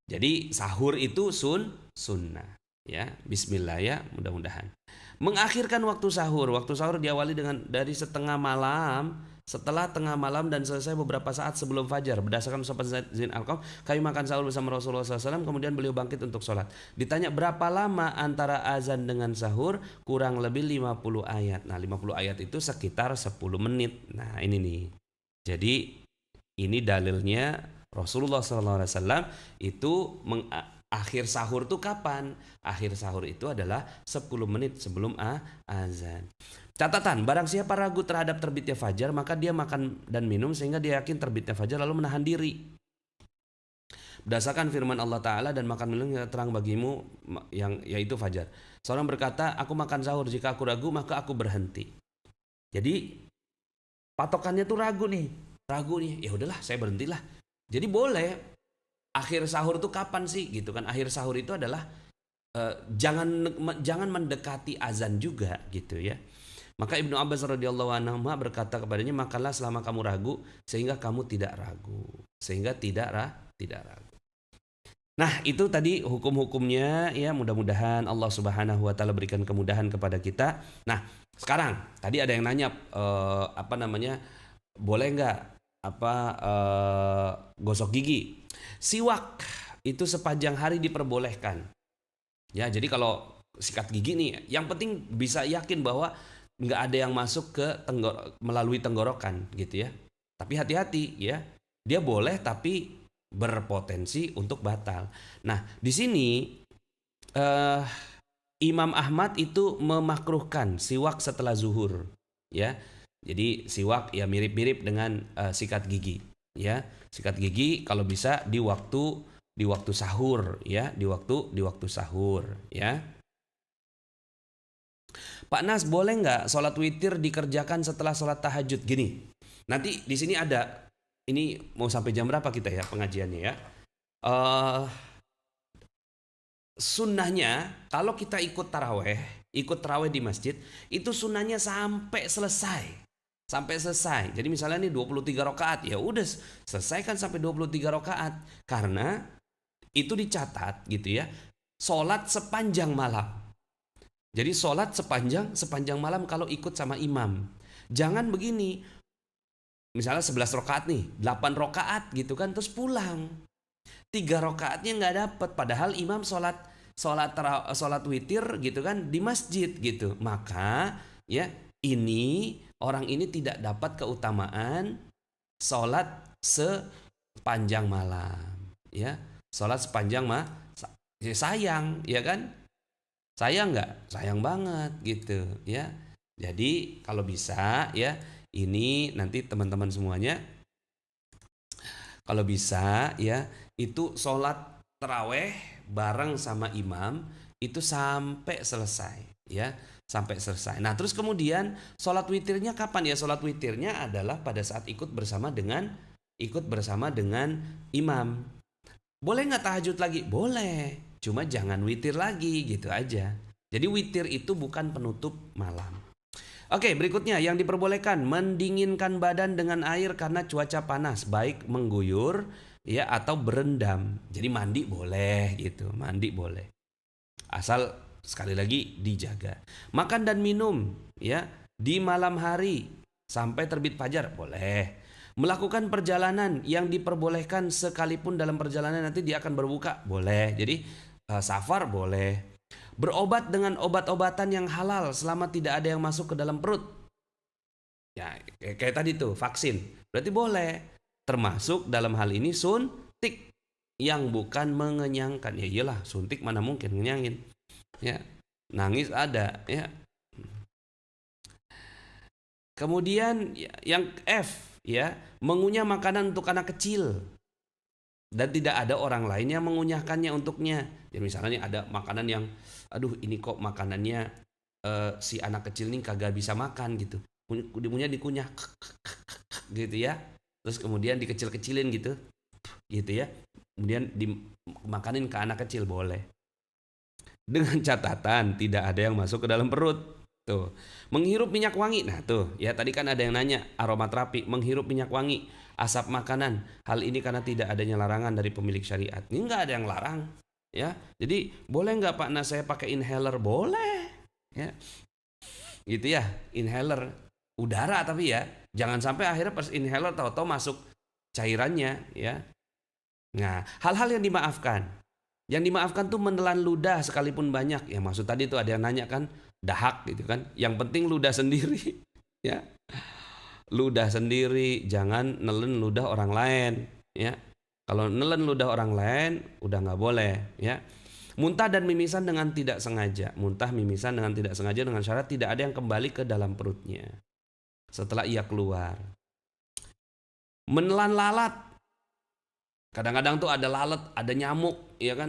Jadi sahur itu sunnah, ya. Bismillah ya, mudah-mudahan. Mengakhirkan waktu sahur diawali dari setengah malam, setelah tengah malam dan selesai beberapa saat sebelum fajar. Berdasarkan ucapan Zain Al-Qam, kami makan sahur bersama Rasulullah SAW, kemudian beliau bangkit untuk sholat. Ditanya berapa lama antara azan dengan sahur, kurang lebih 50 ayat. Nah 50 ayat itu sekitar 10 menit. Nah ini nih. Jadi ini dalilnya Rasulullah SAW itu akhir sahur tuh kapan? Akhir sahur itu adalah 10 menit sebelum azan. Catatan, barang siapa ragu terhadap terbitnya fajar, maka dia makan dan minum sehingga dia yakin terbitnya fajar lalu menahan diri. Berdasarkan firman Allah Ta'ala, dan makan minum yang terang bagimu yang yaitu fajar. Seorang berkata, aku makan sahur, jika aku ragu maka aku berhenti. Jadi patokannya tuh ragu nih, ya udahlah saya berhentilah. Jadi boleh. Akhir sahur tuh kapan sih gitu kan? Akhir sahur itu adalah jangan mendekati azan juga gitu ya. Maka Ibnu Abbas radhiyallahu anhu berkata kepadanya, makanlah selama kamu ragu sehingga kamu tidak ragu, tidak ragu. Nah itu tadi hukum-hukumnya ya, mudah-mudahan Allah Subhanahu Wa Taala berikan kemudahan kepada kita. Nah sekarang tadi ada yang nanya boleh nggak gosok gigi? Siwak itu sepanjang hari diperbolehkan. Ya jadi kalau sikat gigi nih, yang penting bisa yakin bahwa nggak ada yang masuk ke melalui tenggorokan gitu ya. Tapi hati-hati ya, dia boleh tapi berpotensi untuk batal. Nah di sini Imam Ahmad itu memakruhkan siwak setelah zuhur, ya. Jadi siwak ya mirip-mirip dengan sikat gigi, ya. Sikat gigi kalau bisa di waktu sahur, ya, di waktu sahur, ya. Pak Nas, boleh nggak sholat witir dikerjakan setelah sholat tahajud? Gini, nanti di sini ada, ini mau sampai jam berapa kita ya pengajiannya ya? Sunnahnya kalau kita ikut taraweh di masjid, itu sunnahnya sampai selesai. Sampai selesai. Jadi misalnya ini 23 rakaat, ya udah selesaikan sampai 23 rakaat. Karena itu dicatat gitu ya, sholat sepanjang malam. Jadi sholat sepanjang malam kalau ikut sama imam. Jangan begini, misalnya 11 rakaat nih, 8 rakaat gitu kan, terus pulang. 3 rakaatnya nggak dapet, padahal imam sholat witir gitu kan di masjid gitu. Maka ya ini orang ini tidak dapat keutamaan sholat sepanjang malam, ya. Sholat sepanjang sayang, ya kan? Sayang nggak? Sayang banget gitu, ya. Jadi kalau bisa ya, ini nanti teman-teman semuanya kalau bisa ya, itu sholat taraweh bareng sama imam itu sampai selesai, ya, sampai selesai. Nah terus kemudian sholat witirnya kapan ya? Sholat witirnya adalah pada saat ikut bersama dengan imam. Boleh nggak tahajud lagi? Boleh, cuma jangan witir lagi gitu aja. Jadi witir itu bukan penutup malam. Oke, berikutnya yang diperbolehkan mendinginkan badan dengan air karena cuaca panas, baik mengguyur ya atau berendam. Jadi mandi boleh gitu, mandi boleh. Asal sekali lagi dijaga. Makan dan minum ya di malam hari sampai terbit fajar boleh. Melakukan perjalanan yang diperbolehkan sekalipun dalam perjalanan nanti dia akan berbuka boleh. Jadi safar boleh. Berobat dengan obat-obatan yang halal selama tidak ada yang masuk ke dalam perut. Ya, kayak tadi tuh vaksin. Berarti boleh. Termasuk dalam hal ini suntik yang bukan mengenyangkan. Ya iyalah, suntik mana mungkin ngenyangin. Ya, nangis ada, ya. Kemudian yang F, ya, mengunyah makanan untuk anak kecil dan tidak ada orang lain yang mengunyahkannya untuknya. Jadi misalnya ada makanan yang aduh ini kok makanannya si anak kecil ini kagak bisa makan gitu, dikunyah gitu ya, terus kemudian dikecil-kecilin gitu ya, kemudian dimakanin ke anak kecil boleh, dengan catatan tidak ada yang masuk ke dalam perut. Tuh, menghirup minyak wangi. Nah, tuh, ya tadi kan ada yang nanya aromaterapi, menghirup minyak wangi, asap makanan. Hal ini karena tidak adanya larangan dari pemilik syariat. Ini nggak ada yang larang, ya. Jadi, boleh nggak Pak Nas saya pakai inhaler? Boleh, ya. Gitu ya, inhaler udara tapi ya. Jangan sampai akhirnya pas inhaler tahu-tahu masuk cairannya, ya. Nah, hal-hal yang dimaafkan. Yang dimaafkan tuh menelan ludah sekalipun banyak. Ya maksud tadi tuh ada yang nanya kan, dahak gitu kan. Yang penting ludah sendiri, ya. Ludah sendiri, jangan nelen ludah orang lain, ya. Kalau nelen ludah orang lain udah nggak boleh, ya. Muntah dan mimisan dengan tidak sengaja. Muntah, mimisan dengan tidak sengaja dengan syarat tidak ada yang kembali ke dalam perutnya setelah ia keluar. Menelan lalat. Kadang-kadang tuh ada lalat, ada nyamuk, ya kan?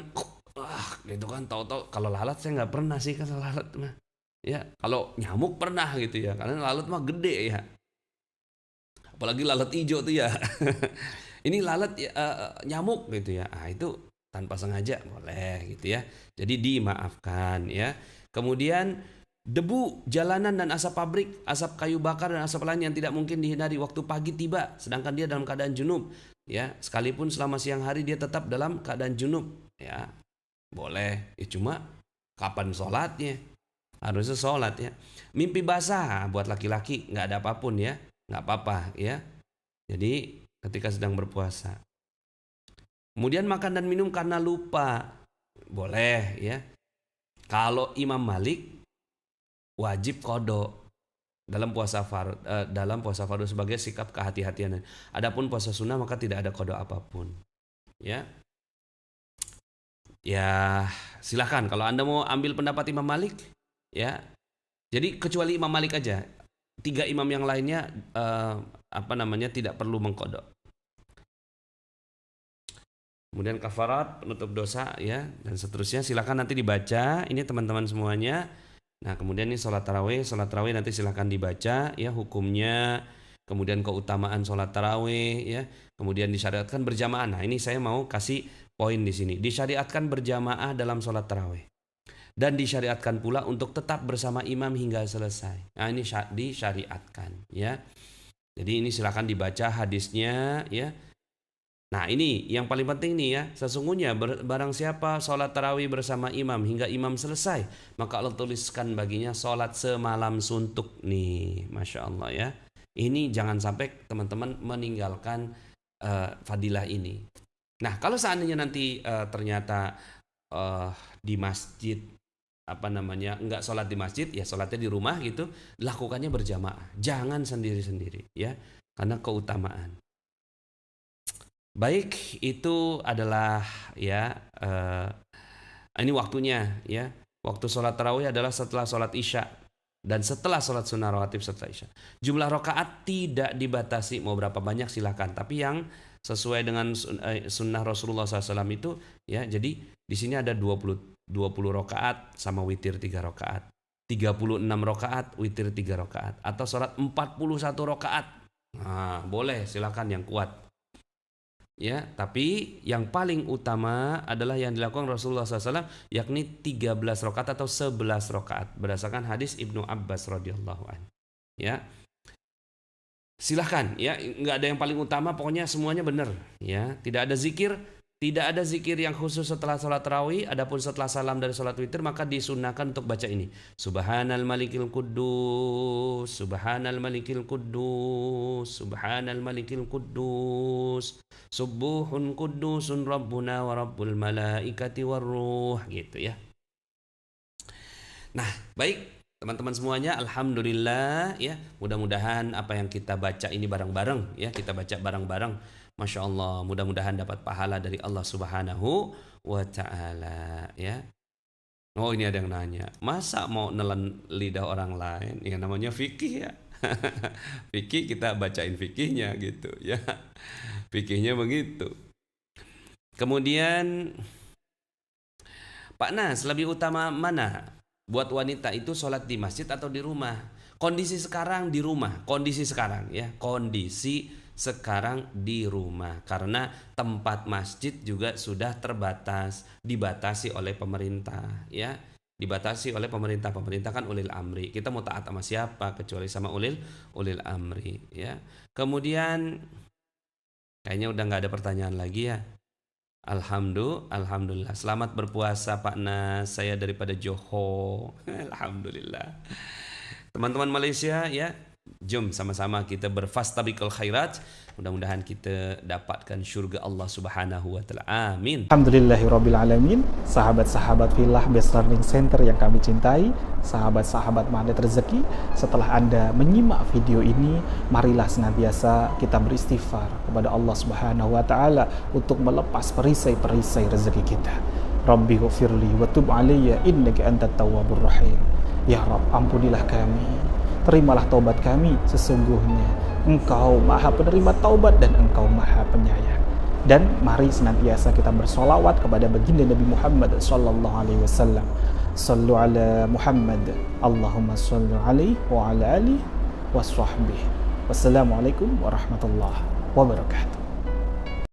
Gitu kan, tahu-tahu kalau lalat saya nggak pernah sih kan lalat mah. Ya, kalau nyamuk pernah gitu ya, karena lalat mah gede ya. Apalagi lalat hijau tuh ya. Ini lalat ya, nyamuk gitu ya. Ah itu tanpa sengaja boleh gitu ya. Jadi dimaafkan ya. Kemudian debu jalanan dan asap pabrik, asap kayu bakar dan asap lain yang tidak mungkin dihindari waktu pagi tiba sedangkan dia dalam keadaan junub ya, sekalipun selama siang hari dia tetap dalam keadaan junub ya. Boleh. Ya cuma kapan sholatnya? Harusnya sholat ya. Mimpi basah buat laki-laki nggak ada apapun ya, nggak apa-apa ya. Jadi ketika sedang berpuasa. Kemudian makan dan minum karena lupa. Boleh ya. Kalau Imam Malik wajib qadha dalam puasa fardu sebagai sikap kehati-hatian. Adapun puasa sunnah maka tidak ada qadha apapun. Ya. Ya, silakan kalau Anda mau ambil pendapat Imam Malik ya. Jadi kecuali Imam Malik aja. 3 imam yang lainnya tidak perlu mengqadha. Kemudian kafarat, penutup dosa ya dan seterusnya silakan nanti dibaca ini teman-teman semuanya. Nah, kemudian ini sholat tarawih nanti silakan dibaca ya hukumnya, kemudian keutamaan sholat tarawih ya, kemudian disyariatkan berjamaah. Nah, ini saya mau kasih poin di sini. Disyariatkan berjamaah dalam sholat tarawih dan disyariatkan pula untuk tetap bersama imam hingga selesai. Nah, ini disyariatkan ya. Jadi ini silakan dibaca hadisnya ya. Nah ini yang paling penting nih ya. Sesungguhnya barang siapa sholat tarawih bersama imam hingga imam selesai, maka Allah tuliskan baginya sholat semalam suntuk nih. Masya Allah ya. Ini jangan sampai teman-teman meninggalkan fadilah ini. Nah kalau seandainya nanti ternyata di masjid enggak sholat di masjid, ya sholatnya di rumah gitu, lakukannya berjamaah. Jangan sendiri-sendiri ya. Karena keutamaan. Baik, itu adalah ya ini waktunya ya. Waktu sholat tarawih adalah setelah sholat isya dan setelah sholat sunnah rawatib setelah isya. Jumlah rakaat tidak dibatasi mau berapa banyak silahkan. Tapi yang sesuai dengan sunnah Rasulullah SAW itu ya. Jadi di sini ada 20 rakaat sama witir 3 rakaat. 36 rakaat witir 3 rakaat atau sholat 41 rakaat. Nah, boleh silakan yang kuat. Ya, tapi yang paling utama adalah yang dilakukan Rasulullah SAW yakni 13 rakaat atau 11 rakaat berdasarkan hadis Ibnu Abbas radhiyallahu anhu. Ya. Silahkan ya, nggak ada yang paling utama, pokoknya semuanya benar ya. Tidak ada zikir yang khusus setelah sholat tarawih. Adapun setelah salam dari sholat witir maka disunahkan untuk baca ini. Subhanal malikil quddus, Subhanal malikil quddus, Subhanal malikil quddus, Subuhun quddusun rabbuna wa rabbul malaikati warruh gitu ya. Nah, baik teman-teman semuanya, alhamdulillah ya. Mudah-mudahan apa yang kita baca ini bareng-bareng ya, kita baca bareng-bareng. Masya Allah, mudah-mudahan dapat pahala dari Allah Subhanahu wa Ta'ala ya. Oh ini ada yang nanya, masa mau nelen lidah orang lain? Ya namanya fikih ya. Fikih kita bacain fikihnya gitu ya. Fikihnya begitu. Kemudian Pak Nas, lebih utama mana? Buat wanita itu sholat di masjid atau di rumah? Kondisi sekarang di rumah, kondisi sekarang ya, kondisi sekarang di rumah karena tempat masjid juga sudah terbatas, dibatasi oleh pemerintah ya. dibatasi oleh pemerintah. Pemerintah kan ulil amri. Kita mau taat sama siapa kecuali sama ulil amri, ya. Kemudian kayaknya udah nggak ada pertanyaan lagi ya. Alhamdulillah. Selamat berpuasa Pak Nas. Saya daripada Johor. Alhamdulillah. Teman-teman Malaysia ya, jom sama-sama kita berfastabiqul khairat. Mudah-mudahan kita dapatkan syurga Allah Subhanahu wa taala. Amin. Alhamdulillahirabbil alamin. Sahabat-sahabat Filah Best Learning Center yang kami cintai, sahabat-sahabat Magnet Rezeki, setelah Anda menyimak video ini, marilah senantiasa kita beristighfar kepada Allah Subhanahu wa taala untuk melepas perisai-perisai rezeki kita. Rabbi ghfirli wa tub alayya innaka antat tawwabur rahim. Ya Rabb, ampunilah kami, terimalah taubat kami, sesungguhnya Engkau Maha Penerima taubat dan Engkau Maha Penyayang. Dan mari senantiasa kita bersolawat kepada baginda Nabi Muhammad sallallahu alaihi wasallam. Sallu ala Muhammad. Allahumma salli alaihi wa ala alihi wa sahbihi. Wassalamualaikum warahmatullahi wabarakatuh.